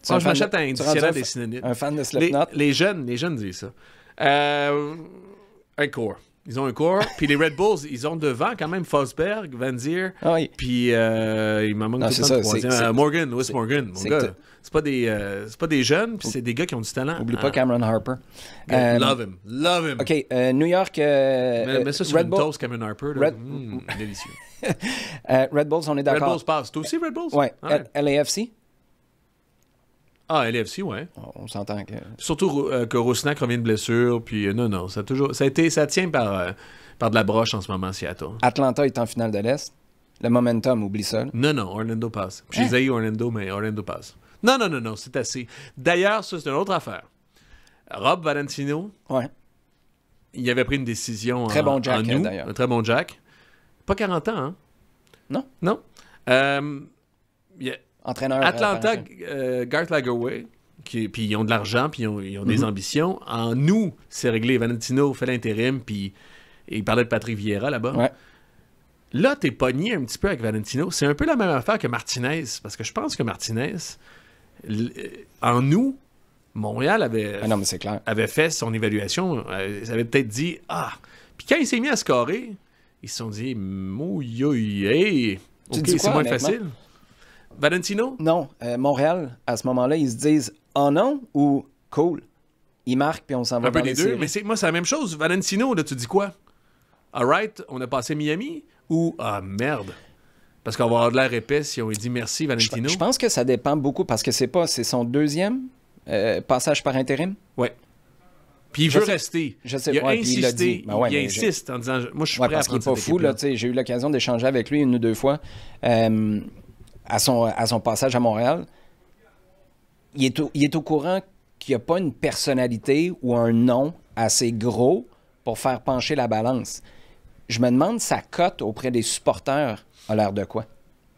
S1: Moi, je m'achète un dictionnaire des synonymes.
S3: Un fan de Slipknot?
S1: Les jeunes disent ça. Un core. Ils ont un corps. Puis les Red Bulls, ils ont devant quand même Forsberg, Van Zier.
S3: Ah oui.
S1: Puis il m'en manque
S3: Non,
S1: tout
S3: c'est
S1: le temps
S3: ça,
S1: le troisième.
S3: c'est-
S1: Morgan, Lewis Morgan. Mon
S3: c'est
S1: gars,
S3: que
S1: c'est pas des jeunes, puis c'est des gars qui ont du talent.
S3: Oublie pas Cameron Harper.
S1: Love him. Love him.
S3: OK, New York...
S1: Mets ça sur
S3: Red
S1: une
S3: Bull-
S1: toast, Cameron Harper. Là.
S3: Red-
S1: Délicieux.
S3: Red Bulls, on est
S1: Red
S3: d'accord.
S1: Bulls passe. Toi aussi, Red Bulls?
S3: Ouais.
S1: Ah,
S3: LAFC?
S1: LAFC, ouais.
S3: On s'entend que...
S1: Surtout que Rusnak revient de blessure, puis non, ça tient par de la broche en ce moment, Seattle.
S3: Atlanta est en finale de l'Est. Le momentum, oublie ça. Là.
S1: Non, Orlando passe. J'ai zaï Orlando, mais Orlando passe. Non, c'est assez. D'ailleurs, ça, c'est une autre affaire. Rob Valentino,
S3: Ouais.
S1: il avait pris une décision
S3: Très bon Jack,
S1: en nous.
S3: d'ailleurs.
S1: Un très bon Jack. Pas 40 ans, hein?
S3: Non.
S1: Non. Il y a
S3: Entraîneur.
S1: Atlanta,
S3: par
S1: Garth Lagerwey, puis ils ont de l'argent, puis ils ont des ambitions. En nous, c'est réglé. Valentino fait l'intérim, puis il parlait de Patrick Vieira là-bas.
S3: Ouais.
S1: Là, t'es pogné un petit peu avec Valentino. C'est un peu la même affaire que Martinez, parce que je pense que Martinez, en nous, Montréal
S3: Ah non, mais c'est clair.
S1: avait fait son évaluation. Ils avaient peut-être dit « Ah! » Puis quand il s'est mis à scorer, ils se sont dit « Mouille, hey!
S3: Tu
S1: OK,
S3: dis
S1: c'est
S3: quoi,
S1: moins
S3: honnêtement?
S1: facile. » Valentino?
S3: Non, Montréal, à ce moment-là, ils se disent « Oh non » ou « Cool ». Ils marquent, puis on s'en va
S1: Un peu
S3: dans
S1: les
S3: les
S1: deux,
S3: séries.
S1: mais moi, c'est la même chose. Valentino, là, tu dis quoi? All right, on a passé Miami? Ou, ah, merde. Parce qu'on va avoir de l'air épais si on lui dit merci, Valentino.
S3: Je pense que ça dépend beaucoup, parce que c'est son deuxième passage par intérim.
S1: Ouais. Puis il
S3: Je
S1: veut
S3: sais-
S1: rester.
S3: je sais,
S1: il a
S3: ouais, puis il l'a
S1: insisté.
S3: dit. Ben ouais,
S1: il
S3: mais
S1: insiste en disant moi, je suis
S3: Ouais,
S1: prêt à
S3: parce qu'il
S1: prendre
S3: n'est pas
S1: cette
S3: fou. Là,
S1: équipe-là.
S3: tu sais, j'ai eu l'occasion d'échanger avec lui une ou deux fois à son passage à Montréal. Il est au courant qu'il n'y a pas une personnalité ou un nom assez gros pour faire pencher la balance. Je me demande sa cote auprès des supporters a l'air de quoi?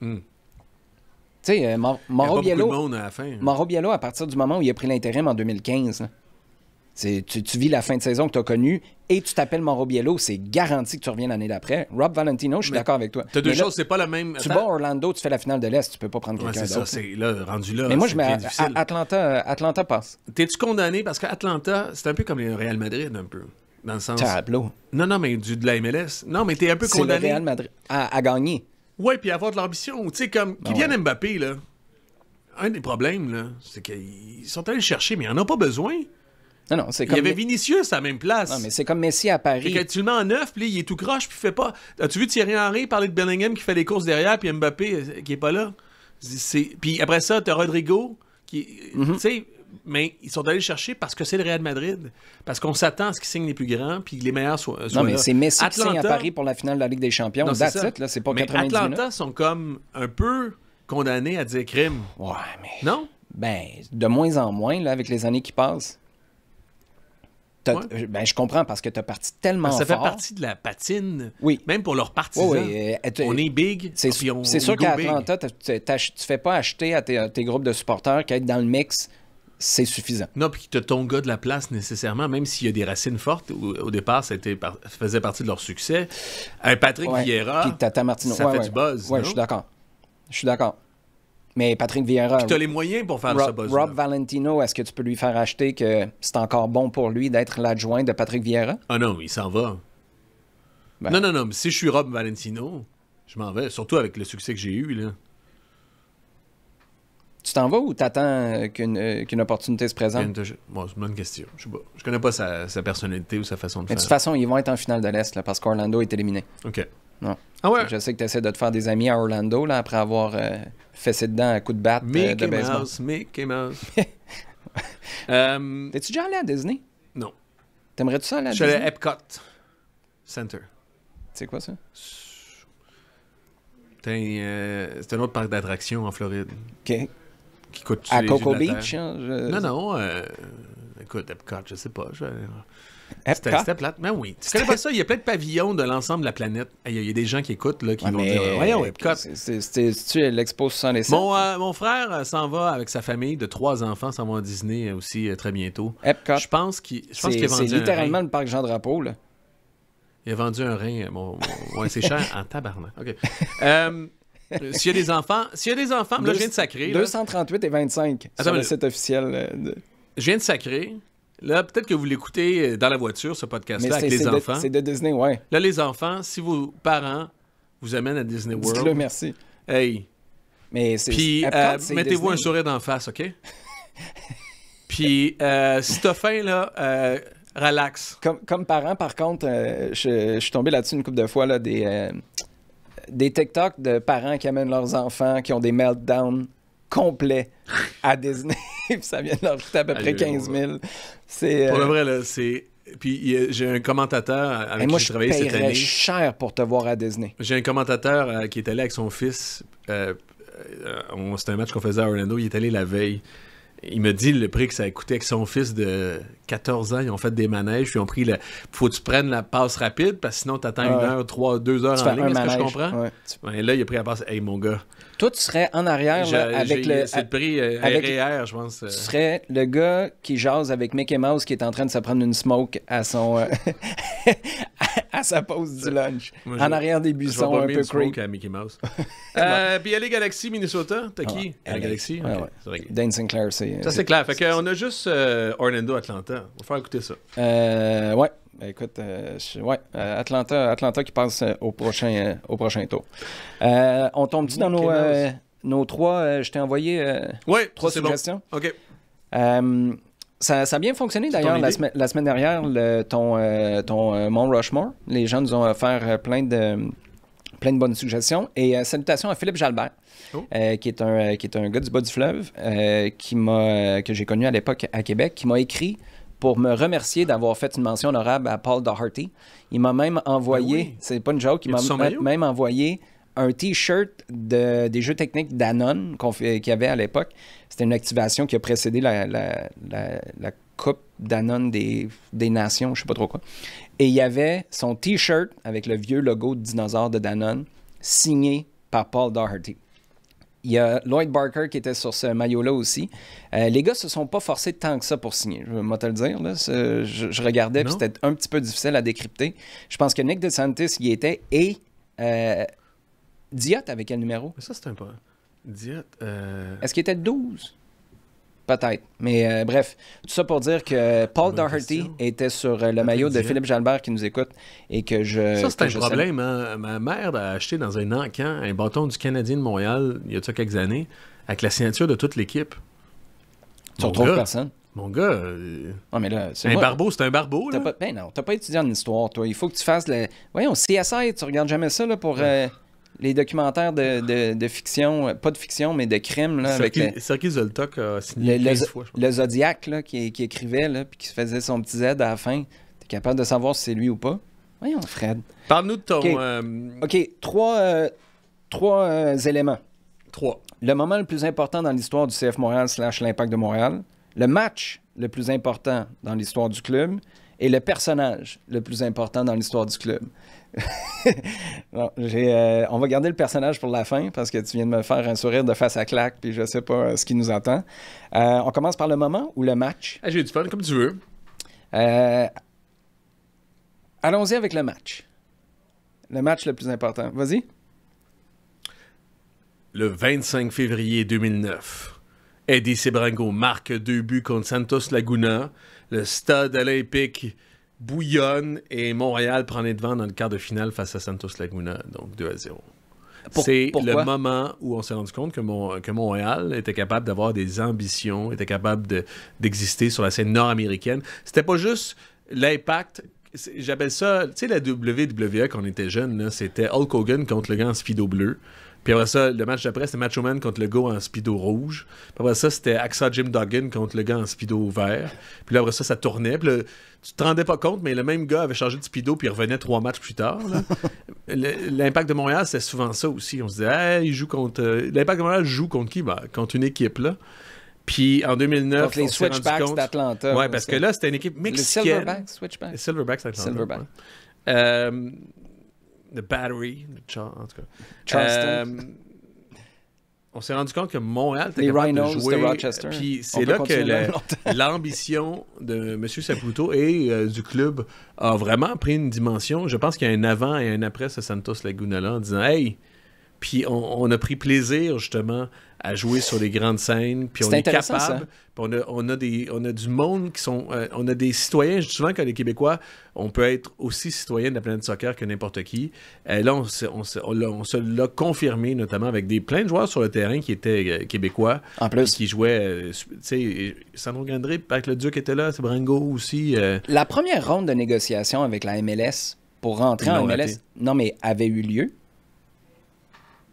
S3: Tu sais,
S1: Il y a
S3: Mauro
S1: pas beaucoup de
S3: Biello,
S1: monde à la fin.
S3: Mauro Biello, à partir du moment où il a pris l'intérim en 2015, là, tu vis la fin de saison que tu as connue et tu t'appelles Mauro Biello, c'est garanti que tu reviens l'année d'après. Rob Valentino, je suis
S1: Mais
S3: d'accord avec toi.
S1: T'as deux
S3: Mais là,
S1: choses, c'est pas la même.
S3: tu
S1: Attends.
S3: bats Orlando, tu fais la finale de l'Est, tu peux pas prendre
S1: Ouais,
S3: quelqu'un
S1: c'est ça,
S3: d'autre.
S1: c'est là, rendu là.
S3: Mais moi,
S1: c'est
S3: je mets
S1: bien difficile.
S3: Atlanta passe.
S1: T'es-tu condamné parce qu'Atlanta, c'est un peu comme le Real Madrid, un peu. Dans le sens.
S3: Tableau.
S1: Non, mais de la MLS. Non, mais t'es un peu
S3: C'est le
S1: condamné.
S3: Real Madrid à gagner.
S1: Ouais, puis avoir de l'ambition. Tu sais, comme Kylian Mbappé, là, un des problèmes, là, c'est qu'ils sont allés le chercher, mais ils n'en ont pas besoin.
S3: Non, c'est
S1: Il y
S3: comme...
S1: avait Vinicius à la même place.
S3: Non, mais c'est comme Messi à Paris.
S1: Fait que tu le mets en neuf, puis il est tout croche, puis il fait pas. As-tu vu Thierry Henry parler de Bellingham qui fait les courses derrière, puis Mbappé qui est pas là? Puis après ça, t'as Rodrigo qui. Tu sais, mais ils sont allés le chercher parce que c'est le Real Madrid. Parce qu'on s'attend à ce qu'ils signent les plus grands, puis que les meilleurs soient
S3: Non, mais
S1: là.
S3: c'est Messi qui signe à
S1: Atlanta-
S3: Paris pour la finale de la Ligue des Champions.
S1: Non,
S3: That's
S1: ça.
S3: it, là, c'est pas
S1: Mais
S3: 90
S1: Atlanta
S3: minutes.
S1: sont comme un peu condamnés à dire crime.
S3: Ouais, mais...
S1: Non?
S3: Ben, de moins en moins, là, avec les années qui passent. Ben, je comprends, parce que t'as parti tellement
S1: Ça
S3: fort.
S1: fait partie de la patine.
S3: Oui.
S1: Même pour leurs partisans.
S3: Oui,
S1: on est big.
S3: C'est
S1: puis on
S3: sûr
S1: go
S3: qu'à
S1: big.
S3: Atlanta, tu fais pas acheter à tes groupes de supporters qu'être dans le mix, c'est suffisant.
S1: Non, puis que ton gars de la place nécessairement, même s'il y a des racines fortes, au départ, ça faisait partie de leur succès. Un Patrick
S3: Ouais.
S1: Vieira,
S3: Puis Tata Martino.
S1: ça
S3: Ouais,
S1: fait
S3: ouais.
S1: du buzz.
S3: Oui,
S1: non?
S3: je suis d'accord. Mais Patrick Vieira...
S1: Puis t'as les moyens pour faire ce buzz.
S3: Rob Valentino, est-ce que tu peux lui faire acheter que c'est encore bon pour lui d'être l'adjoint de Patrick Vieira?
S1: Ah non, il s'en va.
S3: Ben.
S1: Non, mais si je suis Rob Valentino, je m'en vais. Surtout avec le succès que j'ai eu, là.
S3: Tu t'en vas ou t'attends qu'une opportunité se présente?
S1: Bon, c'est une bonne question. Je sais pas. Je connais pas sa personnalité ou sa façon de
S3: Mais de
S1: faire.
S3: toute façon, ils vont être en finale de l'Est là, parce qu'Orlando est éliminé.
S1: OK.
S3: Non.
S1: Ah ouais?
S3: Je sais que tu essaies de te faire des amis à Orlando là, après avoir fessé dedans à coups de batte de
S1: Mickey
S3: baseball.
S1: Mickey Mouse.
S3: T'es-tu déjà allé à Disney?
S1: Non.
S3: T'aimerais-tu ça aller à
S1: Je suis allé
S3: Disney?
S1: à Epcot Center.
S3: C'est quoi ça?
S1: C'est un autre parc d'attractions en Floride
S3: OK.
S1: qui coûte
S3: À
S1: les yeux de
S3: Cocoa
S1: la
S3: Beach?
S1: terre.
S3: Hein,
S1: Non. Écoute, Epcot, je sais pas.
S3: Epcot?
S1: C'était plate. Mais oui. Tu connais pas ça? Il y a plein de pavillons de l'ensemble de la planète. Il y a des gens qui écoutent, là, qui
S3: Ouais,
S1: vont
S3: mais-
S1: dire voyons, Epcot.
S3: C'est-tu l'Expo 67?
S1: Mon frère s'en va avec sa famille de 3 enfants, s'en va à Disney aussi très bientôt.
S3: Epcot.
S1: Je pense qu'il a
S3: C'est
S1: vendu
S3: littéralement
S1: un rein.
S3: le parc Jean-Drapeau, là.
S1: Il a vendu un rein. Ouais, c'est cher en tabarnak. OK. S'il y a des enfants, là, je viens de sacrer. Là.
S3: 238 et 25
S1: Attends,
S3: sur le
S1: mais-
S3: site officiel.
S1: Je viens de sacrer. Là, peut-être que vous l'écoutez dans la voiture, ce podcast-là, avec les enfants.
S3: C'est de Disney, ouais.
S1: Là, les enfants, si vos parents vous amènent à Disney World...
S3: Dites-le merci.
S1: Hey!
S3: Mais c'est...
S1: Puis,
S3: Epcot, c'est
S1: mettez-vous
S3: Disney.
S1: un sourire d'en face, OK? Puis, si t'as faim, là, relax.
S3: Comme parent, par contre, je suis tombé là-dessus une couple de fois, là, des TikTok de parents qui amènent leurs enfants qui ont des meltdowns complets à Disney. Puis ça vient de leur coûter à peu près 15 000. C'est,
S1: Pour le vrai, là, c'est... Puis j'ai un commentateur avec qui j'ai travaillé cette année.
S3: Moi, je paierais cher pour te voir à Disney.
S1: J'ai un commentateur qui est allé avec son fils. C'était un match qu'on faisait à Orlando. Il est allé la veille. Il me dit le prix que ça a coûté avec son fils de 14 ans. Ils ont fait des manèges. Puis ils ont pris le... Faut que tu prennes la passe rapide parce que sinon, t'attends 1 heure, 2 heures en ligne. Est-ce que je comprends? Ouais. Ouais, là, il a pris la passe. Hey, mon gars.
S3: Toi, tu serais en arrière là, avec le...
S1: C'est le prix RER, je pense. Tu
S3: serais le gars qui jase avec Mickey Mouse qui est en train de se prendre une smoke à son... à sa pause du lunch. Moi, en arrière des buissons un peu creep.
S1: À Mickey Mouse. Puis aller Galaxy, Minnesota. T'as qui? La Galaxy? Okay.
S3: Dane Sinclair, c'est...
S1: Ça, c'est clair. Fait qu'on a juste Orlando, Atlanta. On va faire écouter ça.
S3: Ouais. Écoute, Atlanta qui passe au prochain tour. On tombe-tu dans nos trois... je t'ai envoyé trois suggestions.
S1: Bon. OK.
S3: Ça a bien fonctionné d'ailleurs la semaine dernière, ton Mont Rushmore. Les gens nous ont offert plein de bonnes suggestions. Et salutations à Philippe Jalbert, qui est un gars du bas du fleuve, que j'ai connu à l'époque à Québec, qui m'a écrit pour me remercier d'avoir fait une mention honorable à Paul Daugherty. Il m'a même envoyé, c'est pas une joke, il m'a même envoyé un T-shirt des jeux techniques Danone qu'il y avait à l'époque. C'était une activation qui a précédé la Coupe Danone des Nations, je sais pas trop quoi. Et il y avait son T-shirt avec le vieux logo de dinosaure de Danone, signé par Paul Daugherty. Il y a Lloyd Barker qui était sur ce maillot-là aussi. Les gars se sont pas forcés tant que ça pour signer, je vais te le dire. Là. Je regardais, puis c'était un petit peu difficile à décrypter. Je pense que Nick DeSantis y était et Diot avec quel numéro?
S1: Ça, c'est un peu... Diot...
S3: Est-ce qu'il était 12? Peut-être. Mais bref, tout ça pour dire que Paul Daugherty était sur le maillot de Philippe Jalbert qui nous écoute et que je...
S1: Ça, c'est un problème. Hein? Ma mère a acheté dans un encan un bâton du Canadien de Montréal, il y a quelques années, avec la signature de toute l'équipe.
S3: Tu retrouves personne?
S1: Mon gars...
S3: mais là,
S1: c'est un barbeau, c'est un barbeau, là.
S3: Non, t'as pas étudié en histoire, toi. Il faut que tu fasses le... Voyons, CSI, tu regardes jamais ça, là, pour... les documentaires de fiction, pas de fiction, mais de crime. Là,
S1: Sergei Zoltok a signé 15 fois, je pense.
S3: Le Zodiac, là, qui écrivait, là, puis qui faisait son petit Z à la fin. T'es capable de savoir si c'est lui ou pas? Voyons, Fred.
S1: Parle-nous de ton...
S3: OK, trois éléments.
S1: 3.
S3: Le moment le plus important dans l'histoire du CF Montréal / l'Impact de Montréal. Le match le plus important dans l'histoire du club. Et le personnage le plus important dans l'histoire du club. Bon, on va garder le personnage pour la fin parce que tu viens de me faire un sourire de face à claque puis je sais pas ce qui nous attend. On commence par le moment ou le match?
S1: J'ai du fun, comme tu veux.
S3: Allons-y avec le match. Le match le plus important. Vas-y.
S1: Le 25 février 2009, Eddie Sebrango marque 2 buts contre Santos Laguna. Le stade olympique bouillonne et Montréal prend les devants dans le quart de finale face à Santos Laguna, donc 2-0. C'est le moment où on s'est rendu compte que Montréal était capable d'avoir des ambitions, était capable d'exister sur la scène nord-américaine. C'était pas juste l'Impact. J'appelle ça, tu sais, la WWE quand on était jeune, c'était Hulk Hogan contre le gars en speedo bleu. Puis après ça, le match d'après, c'était Macho Man contre le gars en speedo rouge. Puis après ça, c'était Hacksaw Jim Duggan contre le gars en speedo vert. Puis là, après ça, ça tournait. Puis là, tu te rendais pas compte, mais le même gars avait changé de speedo puis il revenait 3 matchs plus tard. L'Impact de Montréal, c'était souvent ça aussi. On se disait, hey, il joue contre... L'Impact de Montréal joue contre qui? Ben, contre une équipe, là. Puis en 2009,
S3: contre les Switchbacks d'Atlanta.
S1: Ouais, parce que là, c'était une équipe mexicaine.
S3: Les Silverbacks, Switchbacks.
S1: Les Silverbacks d'Atlanta.
S3: Silverback.
S1: Ouais. The Battery, en tout cas.
S3: Charleston.
S1: On s'est rendu compte que Montréal était
S3: les
S1: capable
S3: Rhinos
S1: de jouer.
S3: De Rochester.
S1: Puis c'est là que l'ambition de M. Saputo et du club a vraiment pris une dimension. Je pense qu'il y a un avant et un après ce Santos Laguna-là en disant « Hey, Puis on a pris plaisir, justement, à jouer sur les grandes scènes. Puis on est capable. Puis on a du monde qui sont... on a des citoyens. Je dis souvent que les Québécois, on peut être aussi citoyen de la planète soccer que n'importe qui. Là, on se l'a confirmé, notamment avec plein de joueurs sur le terrain qui étaient québécois.
S3: En plus.
S1: Qui jouaient... tu sais, Sandro Grandré, avec le Duc était là, c'est Brango aussi.
S3: La première ronde de négociation avec la MLS pour rentrer en MLS, non, mais avait eu lieu.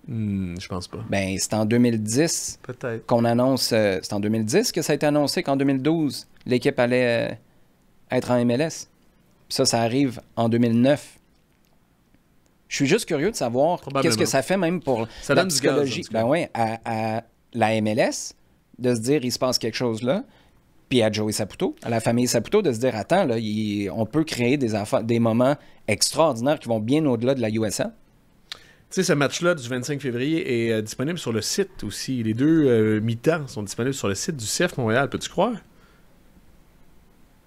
S1: Je pense pas.
S3: Ben, c'est en 2010
S1: peut-être
S3: qu'on annonce... c'est en 2010 que ça a été annoncé qu'en 2012, l'équipe allait être en MLS. Puis ça arrive en 2009. Je suis juste curieux de savoir qu'est-ce que ça fait même pour la psychologie. Ben oui, à la MLS, de se dire il se passe quelque chose là, puis à Joey Saputo, à la famille Saputo, de se dire attends, là, on peut créer des moments extraordinaires qui vont bien au-delà de la USL.
S1: Tu sais, ce match-là du 25 février est disponible sur le site aussi. Les deux mi-temps sont disponibles sur le site du CF Montréal. Peux-tu croire?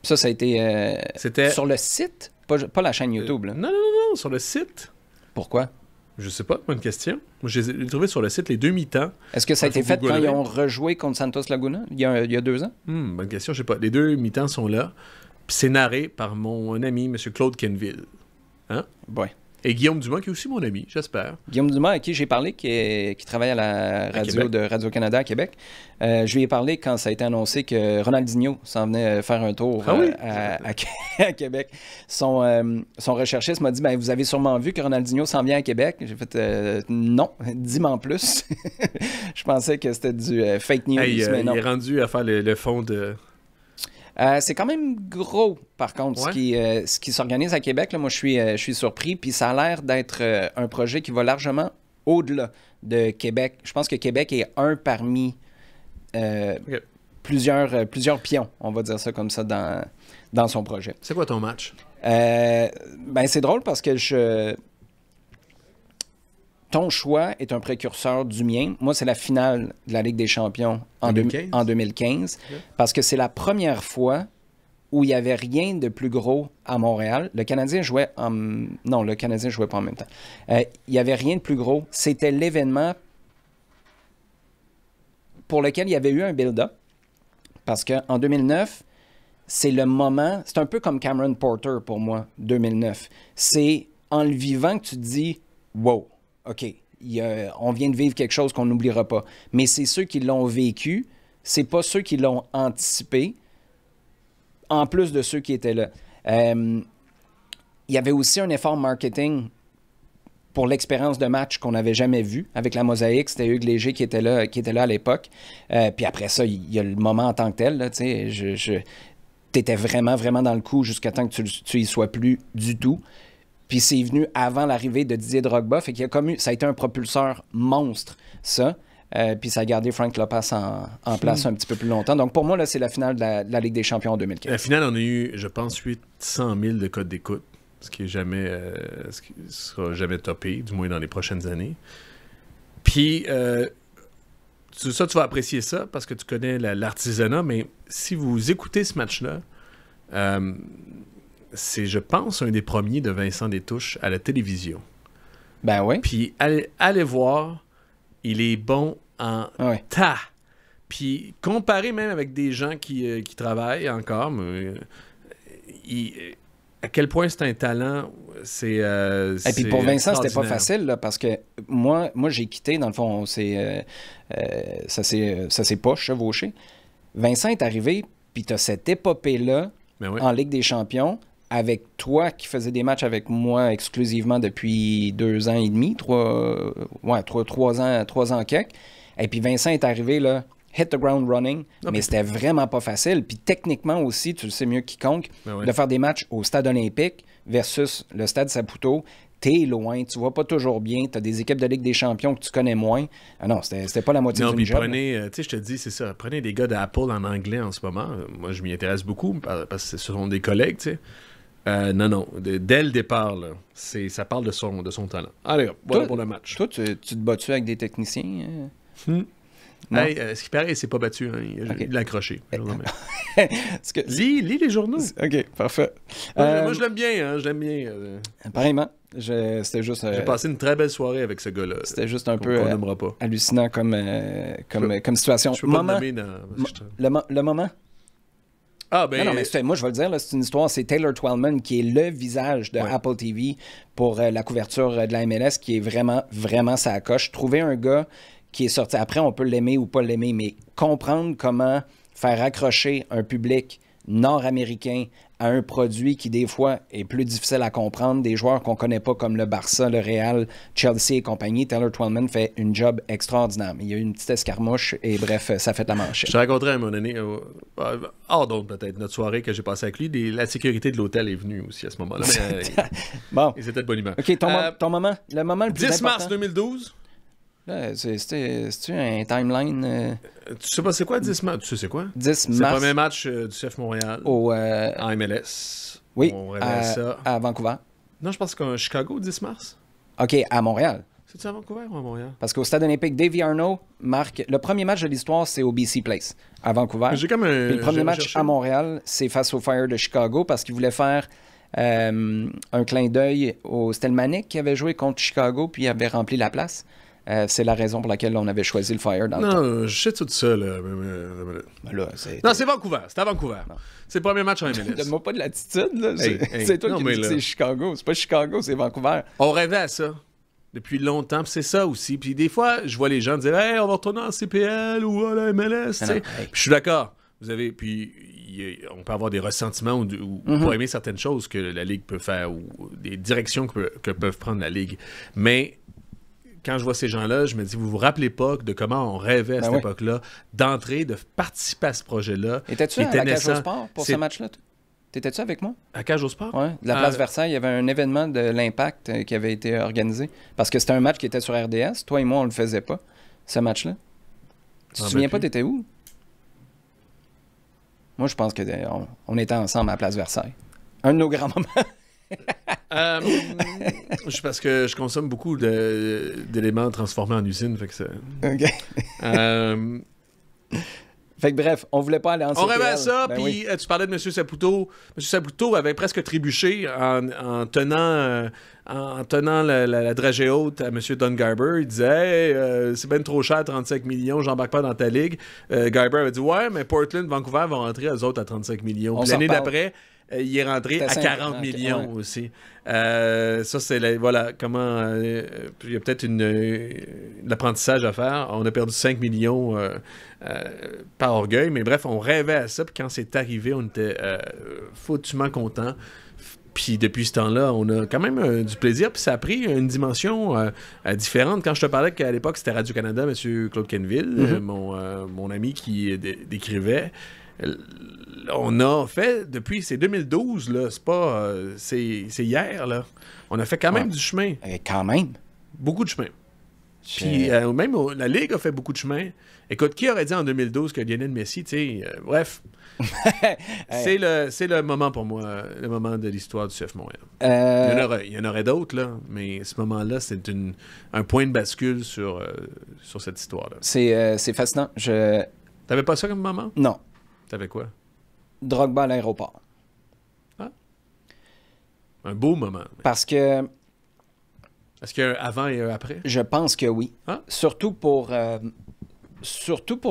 S3: Ça a été
S1: C'était
S3: sur le site? Pas la chaîne YouTube, là.
S1: Non, sur le site.
S3: Pourquoi?
S1: Je sais pas, bonne question. Moi, j'ai trouvé sur le site les deux mi-temps.
S3: Est-ce que ça a été fait quand ils ont rejoué contre Santos Laguna, il y a 2 ans?
S1: Bonne question, je sais pas. Les deux mi-temps sont là. Puis c'est narré par mon ami, M. Claude Kenville. Hein?
S3: Ouais.
S1: Et Guillaume Dumas, qui est aussi mon ami, j'espère.
S3: Guillaume Dumas, à qui j'ai parlé, qui travaille à la radio de Radio-Canada à Québec. Je lui ai parlé quand ça a été annoncé que Ronaldinho s'en venait faire un tour à Québec. Son recherchiste m'a dit « Vous avez sûrement vu que Ronaldinho s'en vient à Québec. » J'ai fait « Non, dis-moi en plus. » Je pensais que c'était du fake news, mais non.
S1: Il est rendu à faire le fond de...
S3: c'est quand même gros, par contre, ce qui s'organise à Québec. Là, moi, je suis surpris. Puis ça a l'air d'être un projet qui va largement au-delà de Québec. Je pense que Québec est un parmi plusieurs pions, on va dire ça comme ça, dans son projet.
S1: C'est quoi ton match?
S3: C'est drôle parce que ton choix est un précurseur du mien. Moi, c'est la finale de la Ligue des champions en 2015 parce que c'est la première fois où il n'y avait rien de plus gros à Montréal. Le Canadien jouait Non, le Canadien ne jouait pas en même temps. Il n'y avait rien de plus gros. C'était l'événement pour lequel il y avait eu un build-up parce qu'en 2009, c'est le moment... C'est un peu comme Cameron Porter pour moi, 2009. C'est en le vivant que tu te dis « Wow! » OK, on vient de vivre quelque chose qu'on n'oubliera pas. Mais c'est ceux qui l'ont vécu, c'est pas ceux qui l'ont anticipé, en plus de ceux qui étaient là. Il y avait aussi un effort marketing pour l'expérience de match qu'on n'avait jamais vu. Avec la Mosaïque, c'était Hugues Léger qui était là à l'époque. Puis après ça, il y a le moment en tant que tel. T'étais vraiment, vraiment dans le coup jusqu'à temps que tu y sois plus du tout. Puis c'est venu avant l'arrivée de Didier Drogba. Fait qu'il y a ça a été un propulseur monstre, ça. Puis ça a gardé Frank Lopez en place un petit peu plus longtemps. Donc pour moi, là, c'est la finale de la Ligue des champions en 2015.
S1: La finale, on a eu, je pense, 800 000 de codes d'écoute, ce qui sera jamais topé, du moins dans les prochaines années. Puis ça, tu vas apprécier ça parce que tu connais l'artisanat, mais si vous écoutez ce match-là, c'est, je pense, un des premiers de Vincent Détouche à la télévision.
S3: Ben oui.
S1: Puis allez voir, il est bon en tas. Puis comparé même avec des gens qui travaillent encore, à quel point c'est un talent, c'est...
S3: Et puis pour Vincent, c'était pas facile, là, parce que moi j'ai quitté, dans le fond, ça s'est pas chevauché. Vincent est arrivé, puis t'as cette épopée-là en Ligue des champions, avec toi qui faisais des matchs avec moi exclusivement depuis 2 ans et demi, 3 ans quelques. Et puis Vincent est arrivé, là, hit the ground running, mais c'était vraiment pas facile. Puis techniquement aussi, tu le sais mieux que quiconque, de faire des matchs au stade olympique versus le stade Saputo. T'es loin, tu vois pas toujours bien, t'as des équipes de Ligue des champions que tu connais moins. Ah non, c'était pas la moitié du job.
S1: Prenez, tu sais, je te dis, c'est ça, prenez des gars d'Apple en anglais en ce moment. Moi, je m'y intéresse beaucoup parce que ce sont des collègues, tu sais. Non, dès le départ, là, ça parle de son talent. Allez, voilà pour le match.
S3: Toi, tu te bats-tu avec des techniciens?
S1: Hey, ce qui paraît, il s'est pas battu. Hein. Il l'a accroché.
S3: Lis
S1: les journaux.
S3: OK, parfait.
S1: Moi, je l'aime bien. Je l'aime bien.
S3: Apparemment. C'était juste...
S1: J'ai passé une très belle soirée avec ce gars-là.
S3: C'était juste un peu
S1: qu'on nommera pas.
S3: hallucinant comme situation.
S1: Je peux pas le nommer dans...
S3: Le moment?
S1: Ah, ben...
S3: Non, mais moi, je vais le dire, là, c'est une histoire. C'est Taylor Twellman qui est le visage de Apple TV pour la couverture de la MLS, qui est vraiment, vraiment sa coche. Trouver un gars qui est sorti... Après, on peut l'aimer ou pas l'aimer, mais comprendre comment faire accrocher un public nord-américain à un produit qui, des fois, est plus difficile à comprendre, des joueurs qu'on connaît pas comme le Barça, le Real, Chelsea et compagnie. Taylor Twellman fait une job extraordinaire. Il y a eu une petite escarmouche et bref, ça fait la manchette.
S1: Je te raconterai à un moment donné, hors d'autres peut-être, notre soirée que j'ai passée avec lui, la sécurité de l'hôtel est venue aussi à ce moment-là.
S3: Bon.
S1: Et c'était de bonne humeur.
S3: OK, ton moment, le moment le plus
S1: 10
S3: important.
S1: mars 2012.
S3: Là, c'est-tu un timeline?
S1: Tu sais pas c'est quoi 10 mars? Tu sais c'est quoi?
S3: 10
S1: C'est le
S3: mars
S1: premier match du CF Montréal en MLS.
S3: Oui,
S1: On révèle ça.
S3: à Vancouver.
S1: Non, je pense qu'à Chicago, 10 mars.
S3: OK, à Montréal.
S1: C'est-tu à Vancouver ou à Montréal?
S3: Parce qu'au Stade olympique, Davy Arnaud marque... Le premier match de l'histoire, c'est au BC Place, à Vancouver.
S1: J'ai comme un...
S3: Puis le premier match à Montréal, c'est face au Fire de Chicago, parce qu'il voulait faire un clin d'œil au Stelmanic qui avait joué contre Chicago, puis il avait rempli la place. C'est la raison pour laquelle on avait choisi le Fire dans le temps.
S1: Non, je sais tout ça, là.
S3: Là, c'est...
S1: Non, c'est Vancouver. C'est à Vancouver. C'est le premier match en MLS.
S3: Donne-moi pas de l'attitude, là.
S1: Hey,
S3: c'est toi
S1: non,
S3: qui me dis que c'est Chicago. C'est pas Chicago, c'est Vancouver.
S1: On rêvait à ça depuis longtemps, puis c'est ça aussi. Puis des fois, je vois les gens dire « Hey, on va retourner en CPL ou à la MLS. » Puis je suis d'accord. Vous avez... Puis on peut avoir des ressentiments ou pas aimer certaines choses que la Ligue peut faire ou des directions que peuvent prendre la Ligue. Mais... Quand je vois ces gens-là, je me dis, vous vous rappelez pas de comment on rêvait à cette époque-là, d'entrer, de participer à ce projet-là.
S3: Étais-tu à la Cage au Sport pour ce match-là? T'étais-tu avec moi?
S1: À Cage au Sport?
S3: Oui, de la place Versailles, il y avait un événement de l'Impact qui avait été organisé. Parce que c'était un match qui était sur RDS. Toi et moi, on le faisait pas, ce match-là. Tu te souviens pas, t'étais où? Moi, je pense qu'on était ensemble à la place Versailles. Un de nos grands moments.
S1: Parce que je consomme beaucoup d'éléments transformés en usine, fait que c'est...
S3: OK. Fait que bref, on voulait pas aller en CPL.
S1: On rêvait à ça, puis tu parlais de M. Saputo. M. Saputo avait presque trébuché en tenant la dragée haute à M. Don Garber. Il disait hey, c'est bien trop cher, 35 millions, j'embarque pas dans ta ligue. Garber avait dit ouais, mais Portland, Vancouver vont rentrer eux autres à 35 millions. Puis l'année d'après, il est rentré à 40 millions aussi. Ça, c'est voilà comment. Il y a peut-être l'apprentissage à faire. On a perdu 5 millions par orgueil, mais bref, on rêvait à ça. Puis quand c'est arrivé, on était foutument contents. Puis depuis ce temps-là, on a quand même du plaisir. Puis ça a pris une dimension différente. Quand je te parlais qu'à l'époque, c'était Radio-Canada, M. Claude Kenville, mon ami qui décrivait. On a fait, depuis, c'est 2012, là, c'est pas... c'est hier, là. On a fait quand même du chemin.
S3: Quand même?
S1: Beaucoup de chemin. Puis même la Ligue a fait beaucoup de chemin. Écoute, qui aurait dit en 2012 que Lionel Messi, tu sais... bref. C'est le moment pour moi, le moment de l'histoire du CF Montréal. Il y en aurait d'autres, là, mais ce moment-là, c'est un point de bascule sur cette histoire-là.
S3: C'est fascinant.
S1: T'avais pas ça comme moment?
S3: Non.
S1: T'avais quoi?
S3: Drogba à l'aéroport.
S1: Ah. Un beau moment.
S3: Parce que...
S1: Est-ce qu'il y a un avant et un après?
S3: Je pense que oui.
S1: Ah.
S3: Surtout pour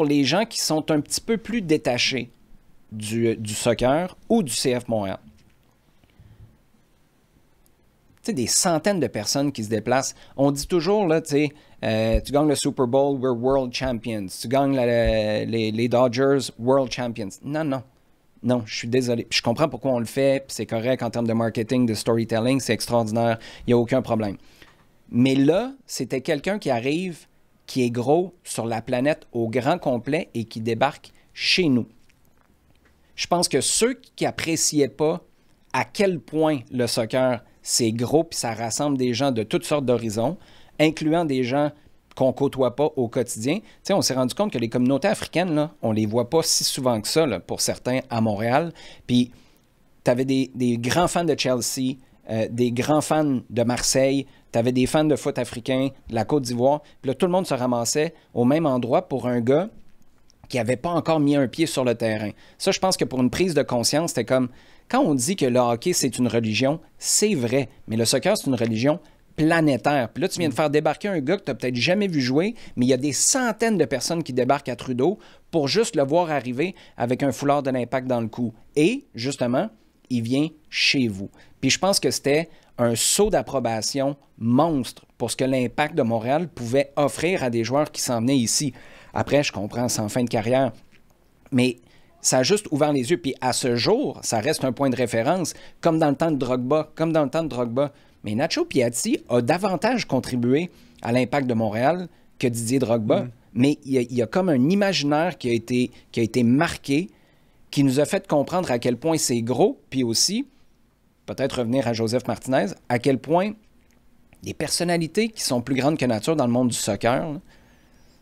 S3: les gens qui sont un petit peu plus détachés du soccer ou du CF Montréal. Tu sais, des centaines de personnes qui se déplacent. On dit toujours, là, tu sais, tu gagnes le Super Bowl, we're world champions. Tu gagnes les Dodgers, world champions. Non, je suis désolé. Puis je comprends pourquoi on le fait, puis c'est correct en termes de marketing, de storytelling, c'est extraordinaire, il n'y a aucun problème. Mais là, c'était quelqu'un qui arrive, qui est gros sur la planète au grand complet et qui débarque chez nous. Je pense que ceux qui n'appréciaient pas à quel point le soccer, c'est gros puis ça rassemble des gens de toutes sortes d'horizons, incluant des gens qu'on ne côtoie pas au quotidien. Tu sais, on s'est rendu compte que les communautés africaines, là, on ne les voit pas si souvent que ça, là, pour certains, à Montréal. Puis, tu avais des grands fans de Chelsea, des grands fans de Marseille, tu avais des fans de foot africain, de la Côte d'Ivoire. Puis là, tout le monde se ramassait au même endroit pour un gars qui n'avait pas encore mis un pied sur le terrain. Ça, je pense que pour une prise de conscience, c'était comme... quand on dit que le hockey, c'est une religion, c'est vrai, mais le soccer, c'est une religion planétaire. Puis là, tu viens de faire débarquer un gars que tu n'as peut-être jamais vu jouer, mais il y a des centaines de personnes qui débarquent à Trudeau pour juste le voir arriver avec un foulard de l'Impact dans le cou. Et, justement, il vient chez vous. Puis je pense que c'était un saut d'approbation monstre pour ce que l'Impact de Montréal pouvait offrir à des joueurs qui s'en venaient ici. Après, je comprends, c'est en fin de carrière, mais ça a juste ouvert les yeux. Puis à ce jour, ça reste un point de référence, comme dans le temps de Drogba, Mais Nacho Piatti a davantage contribué à l'Impact de Montréal que Didier Drogba. Mais il y a comme un imaginaire qui a été marqué, qui nous a fait comprendre à quel point c'est gros, puis aussi, peut-être revenir à Joseph Martinez, à quel point des personnalités qui sont plus grandes que nature dans le monde du soccer, là,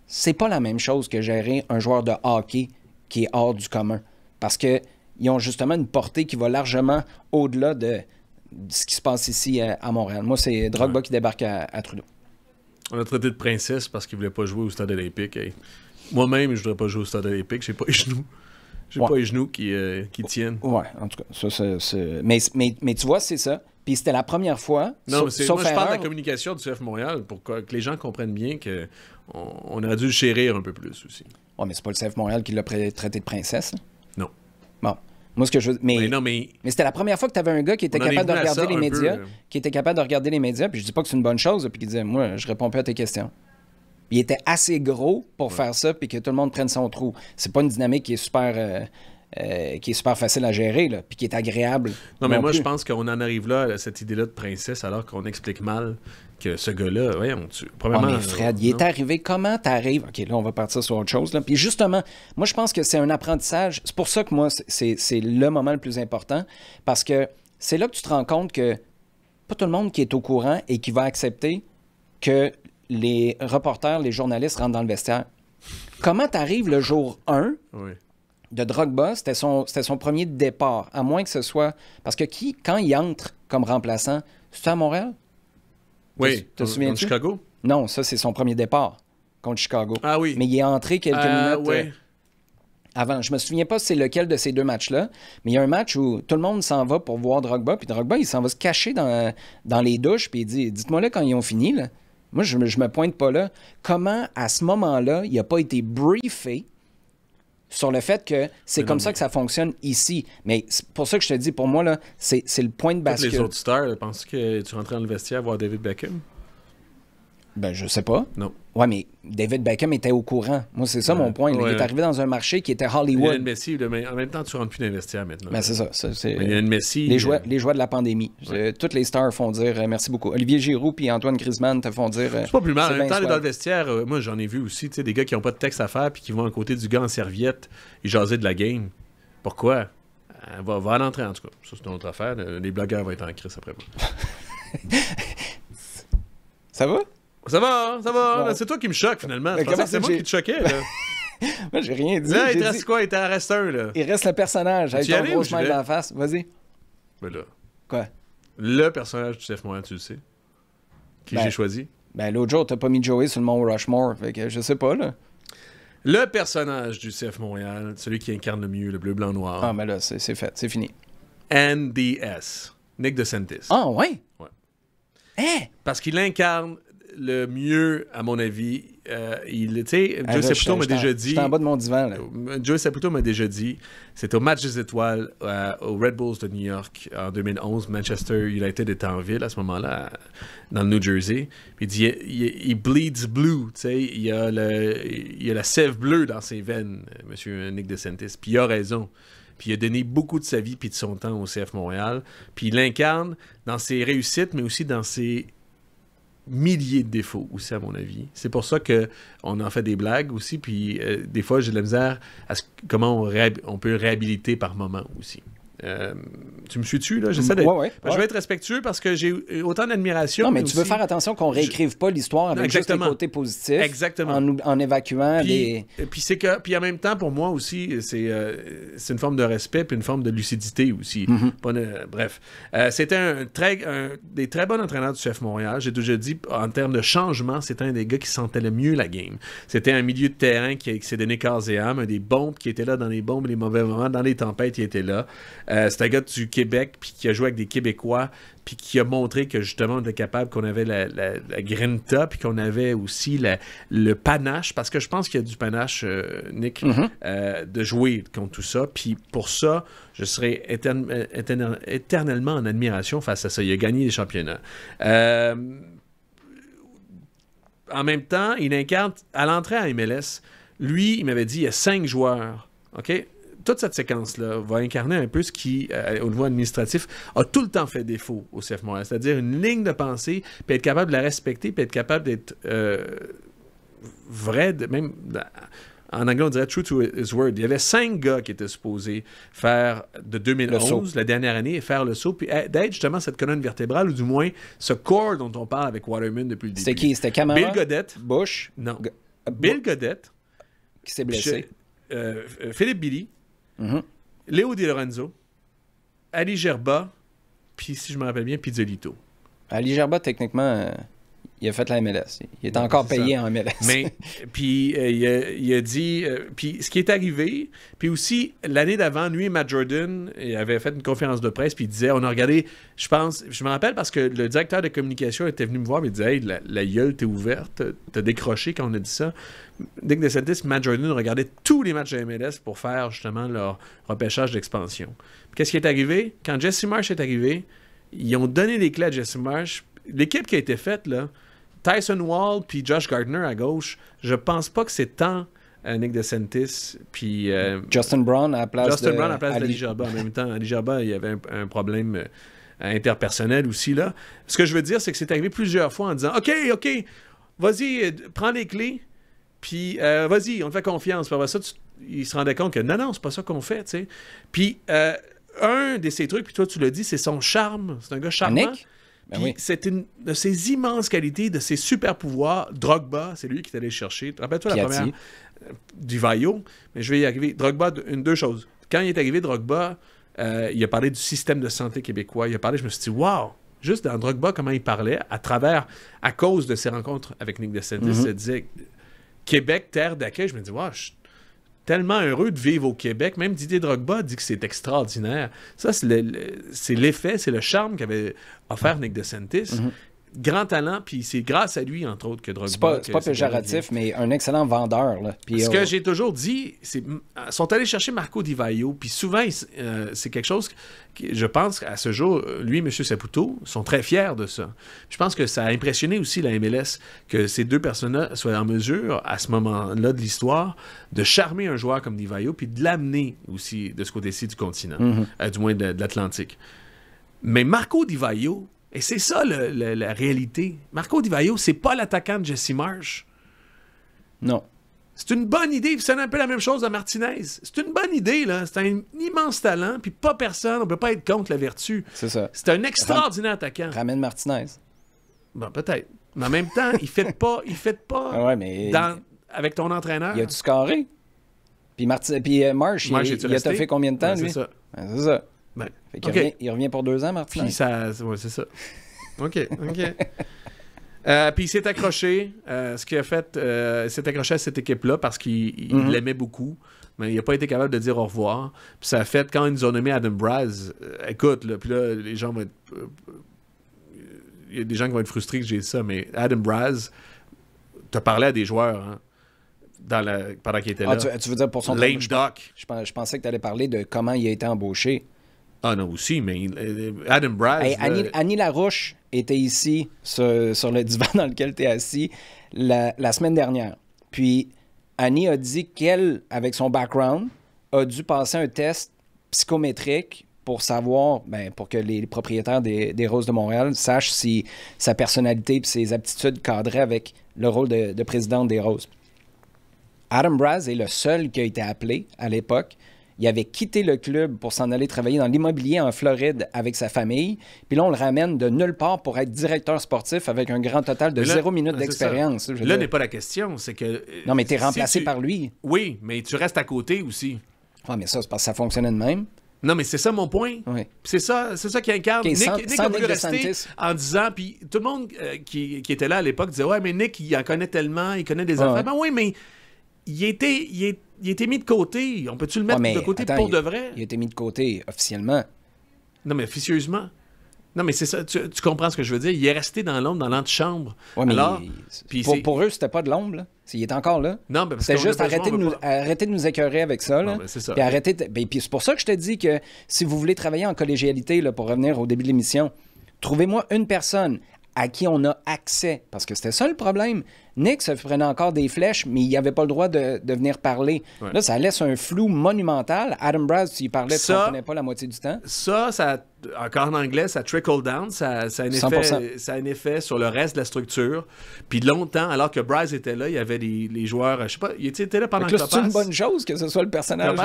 S3: c'est pas la même chose que gérer un joueur de hockey qui est hors du commun. Parce qu'ils ont justement une portée qui va largement au-delà de ce qui se passe ici à Montréal. Moi, c'est Drogba qui débarque à Trudeau.
S1: On a traité de princesse parce qu'il voulait pas jouer au Stade olympique. Hey. Moi-même, je voudrais pas jouer au Stade olympique. J'ai pas les genoux. Pas les genoux qui tiennent.
S3: Ouais, en tout cas. Ça, c'est... Mais tu vois, c'est ça. Puis c'était la première fois.
S1: Non, moi, je parle de la communication du CF Montréal pour que les gens comprennent bien qu'on aurait dû le chérir un peu plus aussi.
S3: Ouais, mais c'est pas le CF Montréal qui l'a traité de princesse. Là.
S1: Non.
S3: Bon. Moi, ce que je veux... Mais c'était la première fois que tu avais un gars qui était capable de regarder les médias, puis je dis pas que c'est une bonne chose, puis qui disait, moi, je réponds pas à tes questions. Il était assez gros pour faire ça, puis que tout le monde prenne son trou. C'est pas une dynamique qui est super facile à gérer, là, puis qui est agréable.
S1: Non, mais moi, je pense qu'on en arrive là, à cette idée-là de princesse, alors qu'on explique mal que ce gars-là, voyons,
S3: mais Fred, il est arrivé, comment t'arrives? OK, là, on va partir sur autre chose. Là. Puis justement, moi, je pense que c'est un apprentissage. C'est pour ça que moi, c'est le moment le plus important, parce que c'est là que tu te rends compte que pas tout le monde qui est au courant et qui va accepter que les reporters, les journalistes rentrent dans le vestiaire. Comment t'arrives le jour 1 de Drogba, c'était son premier départ, à moins que ce soit... Parce que quand il entre comme remplaçant, c'est à Montréal?
S1: Oui, contre Chicago?
S3: Non, ça, c'est son premier départ contre Chicago.
S1: Ah oui.
S3: Mais il est entré quelques minutes avant. Je me souviens pas c'est lequel de ces deux matchs-là, mais il y a un match où tout le monde s'en va pour voir Drogba, puis Drogba, il s'en va se cacher dans les douches, puis il dit « Dites-moi là quand ils ont fini, là. Moi, je me pointe pas là. » Comment, à ce moment-là, il n'a pas été briefé sur le fait que c'est comme ça que ça fonctionne ici. Mais c'est pour ça que je te dis, pour moi, là, c'est le point de bascule.
S1: Les autres stars, penses que tu rentrais dans le vestiaire voir David Beckham?
S3: Ben, je sais pas.
S1: Non.
S3: Ouais, mais David Beckham était au courant. Moi, c'est ça mon point. Il est arrivé dans un marché qui était Hollywood.
S1: Lionel Messi, mais en même temps, tu rentres plus dans le vestiaire maintenant.
S3: Ben, c'est ça.
S1: Lionel Messi...
S3: Les joies de la pandémie. Toutes les stars font dire merci beaucoup. Olivier Giroud puis Antoine Griezmann te font dire...
S1: c'est pas plus mal. En même temps, aller dans le vestiaire, moi, j'en ai vu aussi, tu sais, des gars qui n'ont pas de texte à faire puis qui vont à côté du gars en serviette et jaser de la game. Pourquoi? Va à l'entrée, en tout cas. Ça, c'est une autre affaire. Les blogueurs vont être en crise après moi.
S3: Ça va?
S1: Ça va. Bon. C'est toi qui me choque, finalement. Je pensais que c'est moi qui te choquais, là.
S3: Moi, j'ai rien dit.
S1: Là, il te reste quoi? Il t'en reste un, là.
S3: Il reste le personnage. Avec ton gros smile dans la face. Vas-y.
S1: Ben là.
S3: Quoi?
S1: Le personnage du CF Montréal, tu le sais. Qui j'ai choisi?
S3: Ben, l'autre jour, t'as pas mis Joey sur le mont Rushmore. Fait que je sais pas, là.
S1: Le personnage du CF Montréal, celui qui incarne le mieux, le bleu, blanc, noir.
S3: Ah, ben là, c'est fait. C'est fini.
S1: NDS. Nick DeSantis.
S3: Ah, ouais?
S1: Ouais.
S3: Hein?
S1: Parce qu'il incarne le mieux, à mon avis. Tu sais, Joe Saputo m'a déjà dit...
S3: J'étais en bas de mon divan, là.
S1: Joe Saputo m'a déjà dit, c'était au match des étoiles au Red Bulls de New York en 2011. Manchester United était en ville à ce moment-là, dans le New Jersey. Puis il dit, il bleeds blue, tu sais, il y a la sève bleue dans ses veines, monsieur Nick DeSantis. Puis il a raison. Puis il a donné beaucoup de sa vie puis de son temps au CF Montréal. Puis il l'incarne dans ses réussites, mais aussi dans ses milliers de défauts aussi, à mon avis. C'est pour ça qu'on en fait des blagues aussi, puis des fois, j'ai de la misère à comment on peut réhabiliter par moment aussi. Tu me suis-tu, là? J'essaie d'être... Je vais être respectueux parce que j'ai autant d'admiration.
S3: Non, mais tu veux faire attention qu'on réécrive pas l'histoire avec juste les côtés positifs.
S1: Exactement.
S3: En évacuant des...
S1: Puis en même temps, pour moi aussi, c'est une forme de respect puis une forme de lucidité aussi. Bref. C'était des très bons entraîneurs du CF Montréal. J'ai déjà dit, en termes de changement, c'était un des gars qui sentait le mieux la game. C'était un milieu de terrain qui s'est donné corps et âme, un des bombes qui était là dans les bombes et les mauvais moments. Dans les tempêtes, il était là. C'est un gars du Québec, puis qui a joué avec des Québécois, puis qui a montré que justement on était capable, qu'on avait la grinta, puis qu'on avait aussi le panache, parce que je pense qu'il y a du panache, Nick, de jouer contre tout ça. Puis pour ça, je serai éternellement en admiration face à ça. Il a gagné les championnats. En même temps, il incarne, à l'entrée à MLS, lui, il m'avait dit, il y a 5 joueurs, OK? Toute cette séquence-là va incarner un peu ce qui, au niveau administratif, a tout le temps fait défaut au CF Montréal. C'est-à-dire une ligne de pensée, puis être capable de la respecter, puis être capable d'être vrai, même... En anglais, on dirait true to his word. Il y avait 5 gars qui étaient supposés faire de 2011, la dernière année, et faire le saut, puis d'être justement cette colonne vertébrale, ou du moins ce corps dont on parle avec Waterman depuis le début.
S3: C'était qui? C'était Camara?
S1: Bill Gaudette.
S3: Bush?
S1: Non. Bill Gaudette.
S3: Qui s'est blessé.
S1: Philippe Billy. Léo Di Lorenzo. Ali Gerba. Puis, si je me rappelle bien, Pizzolito.
S3: Ali Gerba, techniquement... il a fait la MLS. Il est encore payé en MLS.
S1: Mais, puis, il a dit... puis, ce qui est arrivé... Puis aussi, l'année d'avant, lui et Matt Jordan, il avait fait une conférence de presse, puis il disait, on a regardé... Je me rappelle parce que le directeur de communication était venu me voir, mais il disait, hey, la gueule t'es ouverte, t'as décroché quand on a dit ça. Nick DeSantis et Matt Jordan regardaient tous les matchs de MLS pour faire, justement, leur repêchage d'expansion. Puis, qu'est-ce qui est arrivé? Quand Jesse Marsh est arrivé, ils ont donné les clés à Jesse Marsh. L'équipe qui a été faite, là, Tyson Wall puis Josh Gardner à gauche, je pense pas que c'est tant Nick DeSantis puis...
S3: Justin Brown à la place
S1: d'Ali Gerba. En même temps, Ali Gerba, il y avait un problème interpersonnel aussi, là. Ce que je veux dire, c'est que c'est arrivé plusieurs fois en disant « OK, vas-y, prends les clés, puis vas-y, on te fait confiance. » Puis après ça, il se rendait compte que non, c'est pas ça qu'on fait, tu sais. Puis un de ces trucs, puis toi, tu l'as dit, c'est son charme. C'est un gars charmant.
S3: Nick?
S1: Ben oui. C'est une de ses immenses qualités, de ses super pouvoirs. Drogba, c'est lui qui est allé chercher. Rappelle-toi la première du Vaio, mais je vais y arriver. Drogba, deux choses. Quand il est arrivé, Drogba, il a parlé du système de santé québécois. Il a parlé, je me suis dit, wow! Juste dans Drogba, comment il parlait, à cause de ses rencontres avec Nick DeSantis, il se disait Québec, terre d'accueil. Je me dis, wow, je suis tellement heureux de vivre au Québec. Même Didier Drogba dit que c'est extraordinaire. Ça, c'est l'effet, c'est le charme qu'avait offert Nick DeSantis. Grand talent, puis c'est grâce à lui, entre autres, que Drogba...
S3: C'est pas péjoratif, mais un excellent vendeur. Là. Puis,
S1: ce que j'ai toujours dit, c'est sont allés chercher Marco Di Vaio, puis souvent, c'est quelque chose que je pense qu'à ce jour, lui et M. Saputo sont très fiers de ça. Je pense que ça a impressionné aussi la MLS que ces deux personnes-là soient en mesure, à ce moment-là de l'histoire, de charmer un joueur comme Di Vaio, puis de l'amener aussi de ce côté-ci du continent, du moins de l'Atlantique. Mais Marco Di Vaio, et c'est ça la réalité. Marco Di Vaio, c'est pas l'attaquant de Jesse Marsh.
S3: Non.
S1: C'est une bonne idée. C'est un peu la même chose à Martinez. C'est une bonne idée, là. C'est un immense talent, puis pas personne. On peut pas être contre la vertu.
S3: C'est ça.
S1: C'est un extraordinaire attaquant.
S3: Ramène Martinez.
S1: Bon, peut-être. Mais en même temps, il fait pas
S3: ouais, mais...
S1: avec ton entraîneur.
S3: Il a du scarré. Puis Marsh, il a fait combien de temps, lui?
S1: C'est ça.
S3: C'est ça.
S1: Ben,
S3: il revient pour 2 ans, Martinez.
S1: Puis ouais, c'est ça. OK. Puis il s'est accroché. Ce qu'il a fait, il s'est accroché à cette équipe-là parce qu'il l'aimait beaucoup. Mais il n'a pas été capable de dire au revoir. Puis ça a fait, quand ils nous ont nommé Adam Braz, écoute, là, puis là, les gens vont être... Il y a des gens qui vont être frustrés que j'ai dit ça, mais Adam Braz, t'as parlé à des joueurs, hein, pendant qu'il était là.
S3: Tu veux dire pour son...
S1: Lame Duck.
S3: Je pensais que tu allais parler de comment il a été embauché.
S1: Ah non, aussi, mais Adam Braz...
S3: Hey, Annie Larouche était ici, sur le divan dans lequel tu es assis, la semaine dernière. Puis, Annie a dit qu'elle, avec son background, a dû passer un test psychométrique pour savoir, pour que les propriétaires des Roses de Montréal sachent si sa personnalité et ses aptitudes cadraient avec le rôle de présidente des Roses. Adam Braz est le seul qui a été appelé à l'époque. Il avait quitté le club pour s'en aller travailler dans l'immobilier en Floride avec sa famille. Puis là, on le ramène de nulle part pour être directeur sportif avec un grand total de 0 minute d'expérience.
S1: Là n'est pas la question, c'est que...
S3: Non, mais tu es remplacé par lui.
S1: Oui, mais tu restes à côté aussi.
S3: Ah, mais ça, c'est parce que ça fonctionnait de même.
S1: Non, mais c'est ça mon point.
S3: Oui.
S1: C'est ça qui incarne.
S3: Okay,
S1: Nick a voulu rester en disant, puis tout le monde qui était là à l'époque disait « Ouais, mais Nick, il en connaît tellement, il connaît des affaires. » Ben oui, mais il était il a été mis de côté. On peut-tu le mettre de côté pour de vrai?
S3: Il a été mis de côté officiellement.
S1: Non, mais officieusement. Non, mais c'est ça, tu comprends ce que je veux dire? Il est resté dans l'ombre, dans l'antichambre.
S3: Ouais, alors, pour eux, c'était pas de l'ombre, là. Il est encore là.
S1: Non, mais
S3: c'était juste arrêter de nous écœurer avec ça, là.
S1: Non, ben, c'est ça.
S3: Puis c'est pour ça que je te dis que si vous voulez travailler en collégialité, là, pour revenir au début de l'émission, trouvez-moi une personne à qui on a accès. Parce que c'était ça le problème. Nick se prenait encore des flèches, mais il n'avait pas le droit de venir parler. Ouais. Là, ça laisse un flou monumental. Adam Brass, s'il parlait, tu ne comprenais pas la moitié du temps.
S1: Ça, encore en anglais, ça trickle down. Ça a un effet sur le reste de la structure. Puis longtemps, alors que Bryce était là, il y avait les joueurs, je sais pas, il était là pendant que
S3: c'est une bonne chose que ce soit le personnage.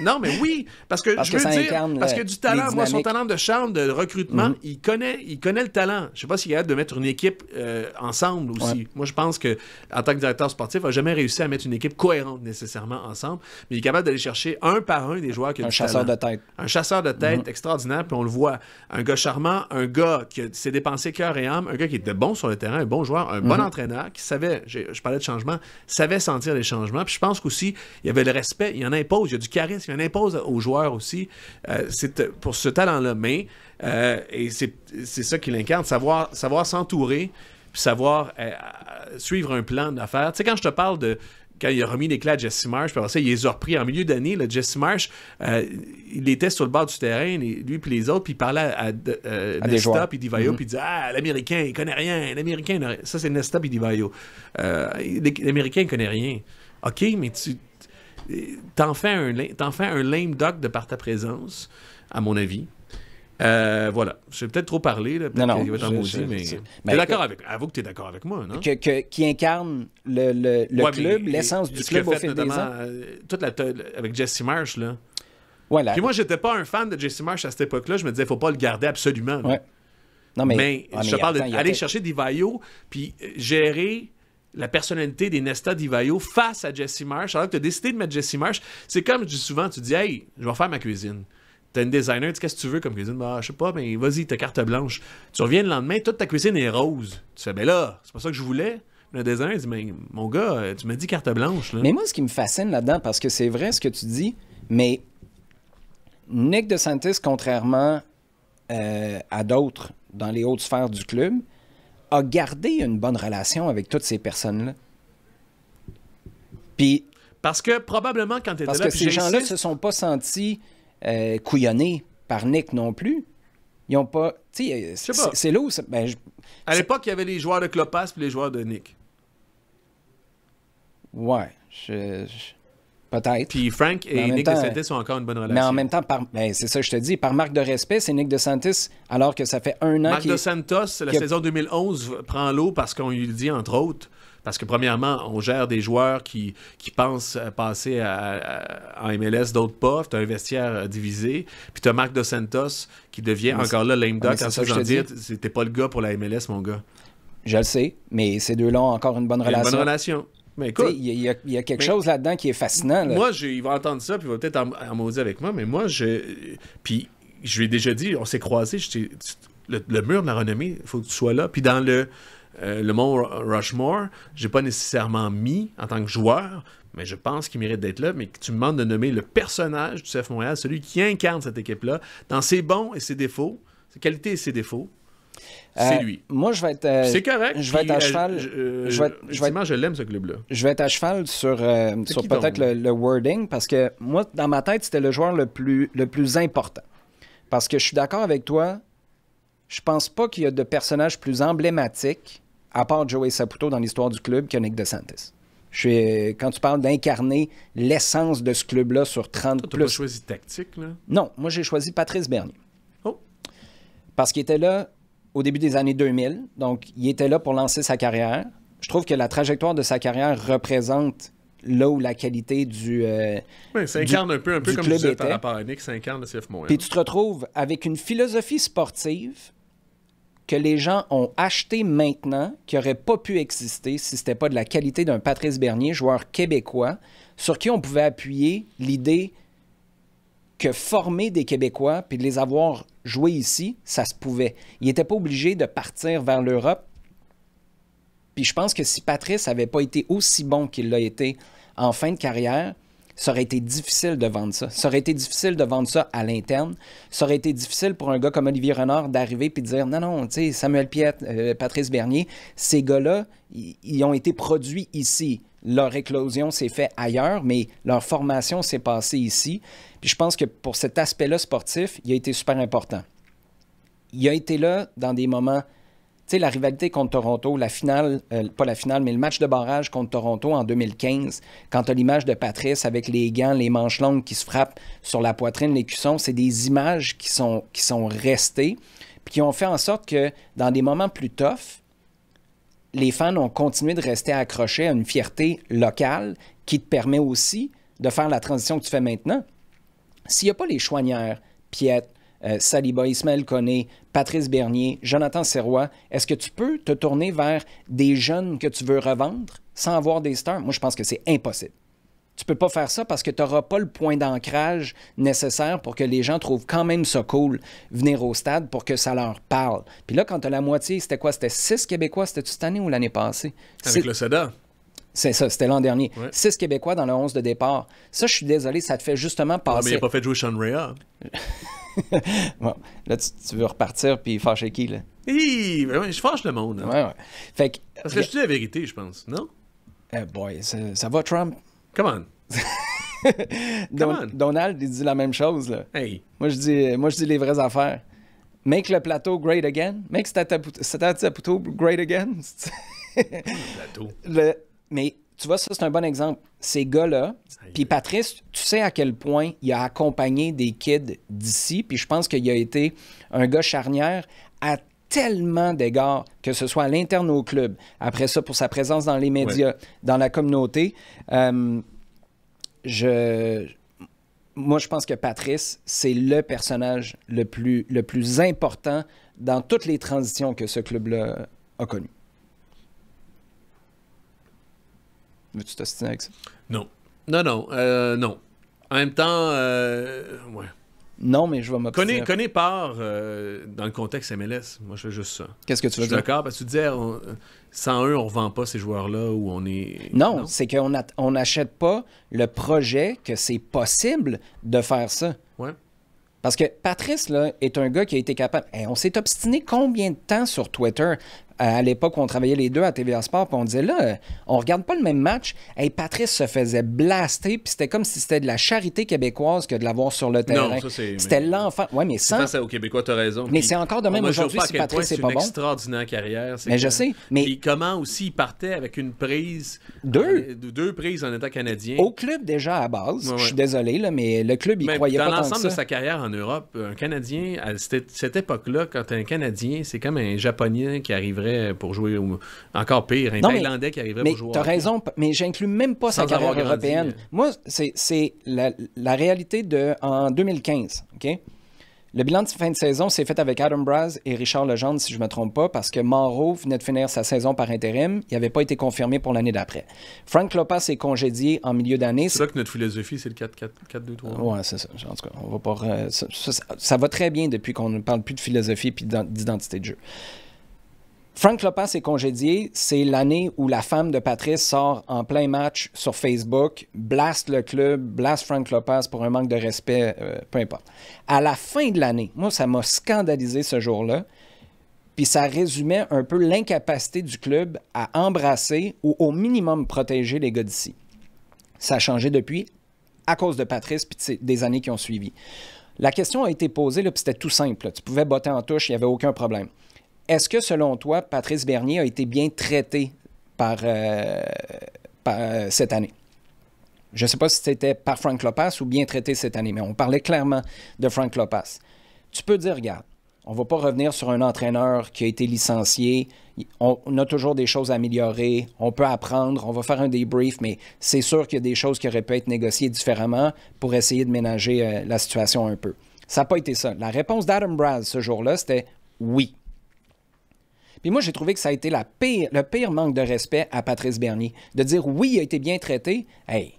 S1: Non, mais oui, parce que je veux dire, parce que du talent, moi, son talent de charme, de recrutement, il connaît le talent. Je sais pas s'il est capable de mettre une équipe ensemble aussi. Ouais. Moi, je pense que en tant que directeur sportif, il n'a jamais réussi à mettre une équipe cohérente nécessairement ensemble, mais il est capable d'aller chercher un par un des joueurs qui ont du talent. Un chasseur de tête extraordinaire, puis on le voit. Un gars charmant, un gars qui s'est dépensé cœur et âme, un gars qui était bon sur le terrain, un bon joueur, un bon entraîneur, qui savait, je parlais de changement, savait sentir les changements. Puis je pense qu'aussi, il y avait le respect, il en impose, il y a du charisme, il en impose aux joueurs aussi. C'est pour ce talent-là. Mais, et c'est ça qu'il incarne, savoir s'entourer, puis savoir suivre un plan d'affaires. Tu sais, quand je te parle de... Quand il a remis les clés à Jesse Marsh, puis après ça, il les a repris en milieu d'année. Là, Jesse Marsh, il était sur le bord du terrain, lui puis les autres, puis il parlait à Nesta puis Divayo, puis il disait « Ah, l'Américain, il connaît rien. L'Américain, ça, c'est Nesta puis Divayo. L'Américain, il connaît rien. OK, mais t'en fais un lame duck de par ta présence, à mon avis. Voilà. J'ai peut-être trop parlé. Là,
S3: non,
S1: il va t'en maudire, mais t'es d'accord avec... Avoue que t'es d'accord avec moi, non?
S3: Qui incarne le club, l'essence du club au fil des ans.
S1: Avec Jesse Marsh, là.
S3: Voilà.
S1: Puis moi, j'étais pas un fan de Jesse Marsh à cette époque-là. Je me disais, faut pas le garder absolument.
S3: Ouais. Non, mais
S1: je te parle d'aller chercher Divayo, puis gérer la personnalité des Nesta Divayo face à Jesse Marsh. Alors que tu as décidé de mettre Jesse Marsh, c'est comme je dis souvent, tu dis, hey, je vais faire ma cuisine. T'as une designer, tu sais, qu'est-ce que tu veux comme cuisine? Bah, je sais pas, mais vas-y, t'as carte blanche. Tu reviens le lendemain, toute ta cuisine est rose. Tu fais, ben là, c'est pas ça que je voulais. Le designer dit, mais mon gars, tu m'as dit carte blanche. Là.
S3: Mais moi, ce qui me fascine là-dedans, parce que c'est vrai ce que tu dis, mais Nick DeSantis, contrairement à d'autres dans les hautes sphères du club, a gardé une bonne relation avec toutes ces personnes-là. Puis...
S1: Parce que probablement, quand tu étais là...
S3: Parce que ces gens-là se sont pas sentis... couillonnés par Nick non plus. Ils n'ont pas... Tu sais, c'est là où...
S1: À l'époque, il y avait les joueurs de Klopas et les joueurs de Nick.
S3: Ouais. Peut-être.
S1: Puis Frank et Nick DeSantis ont encore une bonne relation.
S3: Mais en même temps, c'est ça que je te dis, par marque de respect, c'est Nick DeSantis, alors que ça fait un an
S1: Marc DeSantis, la saison 2011, prend l'eau parce qu'on lui dit, entre autres... Parce que, premièrement, on gère des joueurs qui pensent passer en MLS, d'autres pas. Tu as un vestiaire divisé. Puis tu as Marc DeSantis qui devient encore là lame duck. En faisant dire, c'était pas le gars pour la MLS, mon gars.
S3: Je le sais, mais ces deux-là ont encore une bonne relation.
S1: Une bonne relation. Mais écoute...
S3: Il y a quelque chose là-dedans qui est fascinant. Là.
S1: Moi, il va entendre ça, puis il va peut-être en maudire avec moi, mais moi, Puis, je lui ai déjà dit, on s'est croisés, le mur de la renommée, il faut que tu sois là. Puis dans le mont Rushmore, j'ai pas nécessairement mis en tant que joueur, mais je pense qu'il mérite d'être là, mais que tu me demandes de nommer le personnage du CF Montréal, celui qui incarne cette équipe-là, dans ses bons et ses défauts, ses qualités et ses défauts, c'est lui.
S3: Moi, je vais être...
S1: c'est correct.
S3: Je vais être à cheval...
S1: je l'aime, ce club-là.
S3: Je vais être à cheval sur peut-être le wording, parce que moi, dans ma tête, c'était le joueur le plus important. Parce que je suis d'accord avec toi, je pense pas qu'il y a de personnage plus emblématique à part Joey Saputo dans l'histoire du club que Nick DeSantis. Quand tu parles d'incarner l'essence de ce club-là sur 30
S1: plus...
S3: Tu
S1: n'as pas choisi tactique, là?
S3: Non, moi j'ai choisi Patrice Bernier.
S1: Oh!
S3: Parce qu'il était là au début des années 2000, donc il était là pour lancer sa carrière. Je trouve que la trajectoire de sa carrière représente là où la qualité du
S1: ça incarne un peu comme je disais par rapport à Nick, ça incarne le CF Montréal.
S3: Puis tu te retrouves avec une philosophie sportive que les gens ont acheté maintenant, qui n'aurait pas pu exister si ce n'était pas de la qualité d'un Patrice Bernier, joueur québécois, sur qui on pouvait appuyer l'idée que former des Québécois puis de les avoir joués ici, ça se pouvait. Il n'était pas obligé de partir vers l'Europe. Puis je pense que si Patrice n'avait pas été aussi bon qu'il l'a été en fin de carrière, ça aurait été difficile de vendre ça. Ça aurait été difficile de vendre ça à l'interne. Ça aurait été difficile pour un gars comme Olivier Renard d'arriver et de dire non, tu sais, Samuel Piette, Patrice Bernier, ces gars-là, ils ont été produits ici. Leur éclosion s'est faite ailleurs, mais leur formation s'est passée ici. Puis je pense que pour cet aspect-là sportif, il a été super important. Il a été là dans des moments... Tu sais, la rivalité contre Toronto, la finale, pas la finale, mais le match de barrage contre Toronto en 2015, quand tu as l'image de Patrice avec les gants, les manches longues qui se frappent sur la poitrine, l'écusson, c'est des images qui sont restées, puis qui ont fait en sorte que dans des moments plus toughs, les fans ont continué de rester accrochés à une fierté locale qui te permet aussi de faire la transition que tu fais maintenant. S'il n'y a pas les Chouanières, Piette, Saliba, Ismaël Koné, Patrice Bernier, Jonathan Serrois, est-ce que tu peux te tourner vers des jeunes que tu veux revendre sans avoir des stars? Moi, je pense que c'est impossible. Tu peux pas faire ça parce que tu n'auras pas le point d'ancrage nécessaire pour que les gens trouvent quand même ça cool venir au stade pour que ça leur parle. Puis là, quand tu as la moitié, c'était quoi? C'était 6 Québécois, c'était-tu cette année ou l'année passée?
S1: Avec le SEDA.
S3: C'est ça, c'était l'an dernier.
S1: Ouais.
S3: 6 Québécois dans le 11 de départ. Ça, je suis désolé, ça te fait justement passer...
S1: mais il n'a pas fait jouer Sean Rea.
S3: Bon, là, tu veux repartir puis fâcher qui, là?
S1: Je fâche le monde. Hein.
S3: Ouais. Fait que...
S1: Parce que je dis la vérité, je pense, non?
S3: Boy, ça va, Trump?
S1: Come on.
S3: Donald, il dit la même chose, là.
S1: Hey.
S3: Moi, je dis les vraies affaires. Make le plateau great again. Make Stataputo great again.
S1: Le plateau.
S3: Mais tu vois, ça, c'est un bon exemple. Ces gars-là, puis Patrice, tu sais à quel point il a accompagné des kids d'ici, puis je pense qu'il a été un gars charnière à tellement d'égards, que ce soit à l'interne au club, après ça, pour sa présence dans les médias, dans la communauté. Moi, je pense que Patrice, c'est le personnage le plus important dans toutes les transitions que ce club-là a connues. Veux-tu t'ostiner avec ça?
S1: Non. Non. En même temps, ouais.
S3: Non, mais je vais m'obstiner.
S1: Connais part dans le contexte MLS. Moi, je fais juste ça.
S3: Qu'est-ce que tu veux dire?
S1: Je suis d'accord, parce que tu disais, sans eux, on ne revend pas ces joueurs-là où on est...
S3: Non, c'est qu'on n'achète pas le projet que c'est possible de faire ça.
S1: Ouais.
S3: Parce que Patrice, là, est un gars qui a été capable... on s'est obstiné combien de temps sur Twitter à l'époque où on travaillait les deux à TVA Sport, puis on disait là, on regarde pas le même match. Patrice se faisait blaster, puis c'était comme si c'était de la charité québécoise que de l'avoir sur le terrain.
S1: Non, ça c'est...
S3: C'était l'enfant. Ouais, mais sans...
S1: C'est aux Québécois, t'as raison.
S3: Mais c'est encore de même aujourd'hui si Patrice n'est pas bon.
S1: C'est une extraordinaire carrière.
S3: Mais je sais. Mais
S1: puis comment aussi il partait avec une prise... Deux prises en état canadien.
S3: Au club déjà à base. Ouais. Je suis désolé, là, mais le club, il croyait pas tant que ça.
S1: Dans l'ensemble de sa carrière en Europe, un Canadien, à cette époque-là, quand un Canadien, c'est comme un Japonais qui arriverait pour jouer, encore pire, un Thaïlandais qui arriverait pour jouer.
S3: T'as raison, mais j'inclus même pas sa carrière européenne. Moi, c'est la réalité en 2015, OK? Le bilan de fin de saison s'est fait avec Adam Braz et Richard Legendre, si je ne me trompe pas, parce que Mauro venait de finir sa saison par intérim. Il n'avait pas été confirmé pour l'année d'après. Frank Lopez est congédié en milieu d'année.
S1: C'est là que notre philosophie, c'est le 4-2-3.
S3: Oui, c'est ça. En tout cas, on va pas... ça va très bien depuis qu'on ne parle plus de philosophie et d'identité de jeu. Frank Lopez est congédié, c'est l'année où la femme de Patrice sort en plein match sur Facebook, blast le club, blast Frank Lopez pour un manque de respect, peu importe. À la fin de l'année, moi, ça m'a scandalisé ce jour-là, puis ça résumait un peu l'incapacité du club à embrasser ou au minimum protéger les gars d'ici. Ça a changé depuis à cause de Patrice puis des années qui ont suivi. La question a été posée, puis c'était tout simple. Là. Tu pouvais botter en touche, il n'y avait aucun problème. Est-ce que, selon toi, Patrice Bernier a été bien traité par cette année? Je ne sais pas si c'était par Frank Lopez ou bien traité cette année, mais on parlait clairement de Frank Lopez. Tu peux dire, regarde, on ne va pas revenir sur un entraîneur qui a été licencié. On a toujours des choses à améliorer. On peut apprendre. On va faire un débrief, mais c'est sûr qu'il y a des choses qui auraient pu être négociées différemment pour essayer de ménager la situation un peu. Ça n'a pas été ça. La réponse d'Adam Braz ce jour-là, c'était oui. Puis moi, j'ai trouvé que ça a été le pire manque de respect à Patrice Bernier. De dire oui, il a été bien traité. Hey,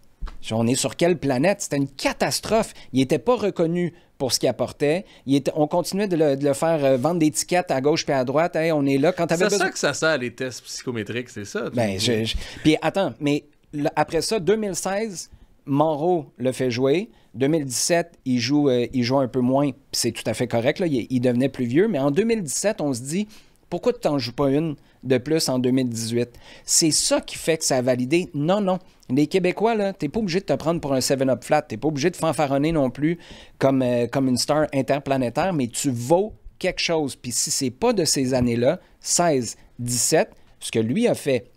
S3: on est sur quelle planète? C'était une catastrophe. Il n'était pas reconnu pour ce qu'il apportait. On continuait de le faire vendre des tickets à gauche et à droite. Hey, on est là. Quand
S1: c'est ça que ça sert, les tests psychométriques, c'est ça?
S3: Puis attends, mais après ça, 2016, Monroe le fait jouer. 2017, il joue un peu moins, puis c'est tout à fait correct. Là, il devenait plus vieux. Mais en 2017, on se dit, pourquoi tu n'en joues pas une de plus en 2018? C'est ça qui fait que ça a validé. Non. Les Québécois, là, t'es pas obligé de te prendre pour un 7-up flat. T'es pas obligé de fanfaronner non plus comme une star interplanétaire, mais tu vaux quelque chose. Puis si c'est pas de ces années-là, 16, 17, ce que lui a fait,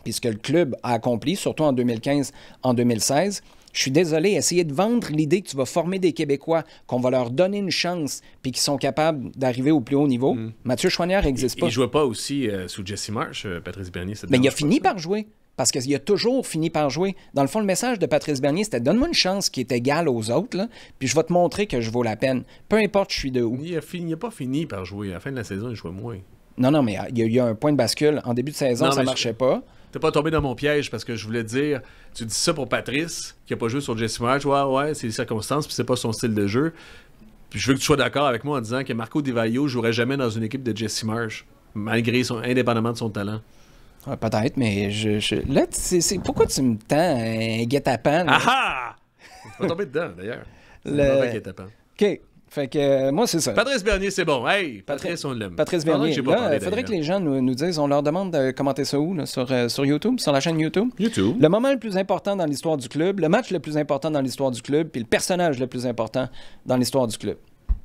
S3: puis ce que le club a accompli, surtout en 2015, en 2016, je suis désolé, essayer de vendre l'idée que tu vas former des Québécois, qu'on va leur donner une chance, puis qu'ils sont capables d'arriver au plus haut niveau. Mathieu Choinière n'existe pas.
S1: Il jouait pas aussi sous Jesse Marsh, Patrice Bernier.
S3: Mais il a fini par jouer. Parce qu'il a toujours fini par jouer. Dans le fond, le message de Patrice Bernier, c'était « Donne-moi une chance qui est égale aux autres, là, puis je vais te montrer que je vaux la peine. Peu importe je suis de où. »
S1: Il n'a pas fini par jouer. À la fin de la saison, il jouait moins.
S3: Non, mais il y a eu un point de bascule. En début de saison, ça marchait pas.
S1: T'es pas tombé dans mon piège parce que je voulais te dire, tu dis ça pour Patrice, qui a pas joué sur Jesse Marsh. Ouais, c'est les circonstances, puis c'est pas son style de jeu. Puis je veux que tu sois d'accord avec moi en disant que Marco Di Vaio jouerait jamais dans une équipe de Jesse Marsh, indépendamment de son talent.
S3: Ouais, peut-être, mais là, pourquoi tu me tends un guet-apens?
S1: Ah ah! On va tomber dedans, d'ailleurs. C'est un mauvais guet-apens.
S3: OK. Fait que moi, c'est ça.
S1: Patrice Bernier, c'est bon. Hey, Patrice, on l'aime.
S3: Patrice Bernier. Là, il faudrait que les gens nous disent, on leur demande de commenter ça où? Là, sur YouTube, sur la chaîne YouTube?
S1: YouTube.
S3: Le moment le plus important dans l'histoire du club, le match le plus important dans l'histoire du club, puis le personnage le plus important dans l'histoire du club.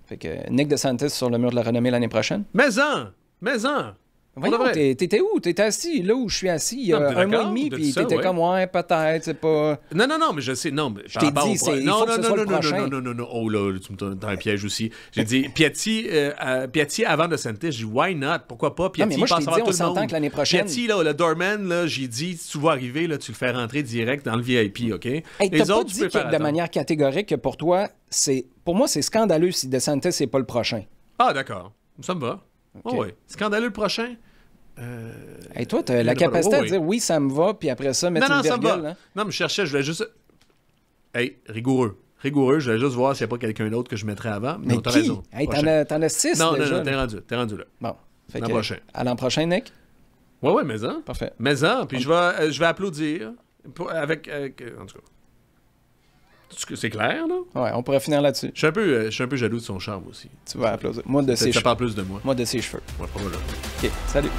S3: Fait que Nick DeSantis sur le mur de la renommée l'année prochaine.
S1: Mais-en!
S3: Voyons, t'étais où? T'étais assis là où je suis assis il y a un mois et demi, puis t'étais comme, ouais, peut-être, c'est pas...
S1: Non, mais je sais, non, mais...
S3: Je t'ai dit, il faut que ce soit le prochain.
S1: Non, oh là, tu me donnes un piège aussi. J'ai dit, Piatti avant de Santis, j'ai dit, why not? Pourquoi pas? Piatti,
S3: moi, je t'ai dit, on s'entend que l'année prochaine...
S1: Piatti, là, le doorman, là, j'ai dit, si tu vois arriver, là, tu le fais rentrer direct dans le VIP, OK?
S3: Hey,
S1: les autres,
S3: tu peux pas dit de manière catégorique que pour toi, pour moi, c'est scandaleux si DeSantis, c'est pas le prochain.
S1: Ah, d'accord. Ça me va. Okay. Oh, oui. Scandaleux le prochain?
S3: Et toi, tu as la capacité à dire oui, ça me va, puis après ça, mettre une virgule.
S1: Ça me va. Hein? Non, mais je cherchais, je voulais juste. Hey, rigoureux. Je voulais juste voir s'il n'y a pas quelqu'un d'autre que je mettrais avant.
S3: Mais
S1: t'as raison.
S3: Hey, t'en as 6
S1: non,
S3: déjà.
S1: Non, t'es rendu là.
S3: Bon.
S1: L'an prochain.
S3: À l'an prochain, Nick?
S1: Ouais, mais-en.
S3: Parfait.
S1: Mais-en, puis je vais applaudir. Avec. En tout cas. C'est clair, là?
S3: Ouais, on pourrait finir là-dessus.
S1: Je suis un peu jaloux de son charme aussi.
S3: Tu vas applaudir. Moi, de ses cheveux.
S1: Ça parle plus de moi.
S3: Moi, de ses cheveux.
S1: Ouais, pas mal.
S3: OK, salut.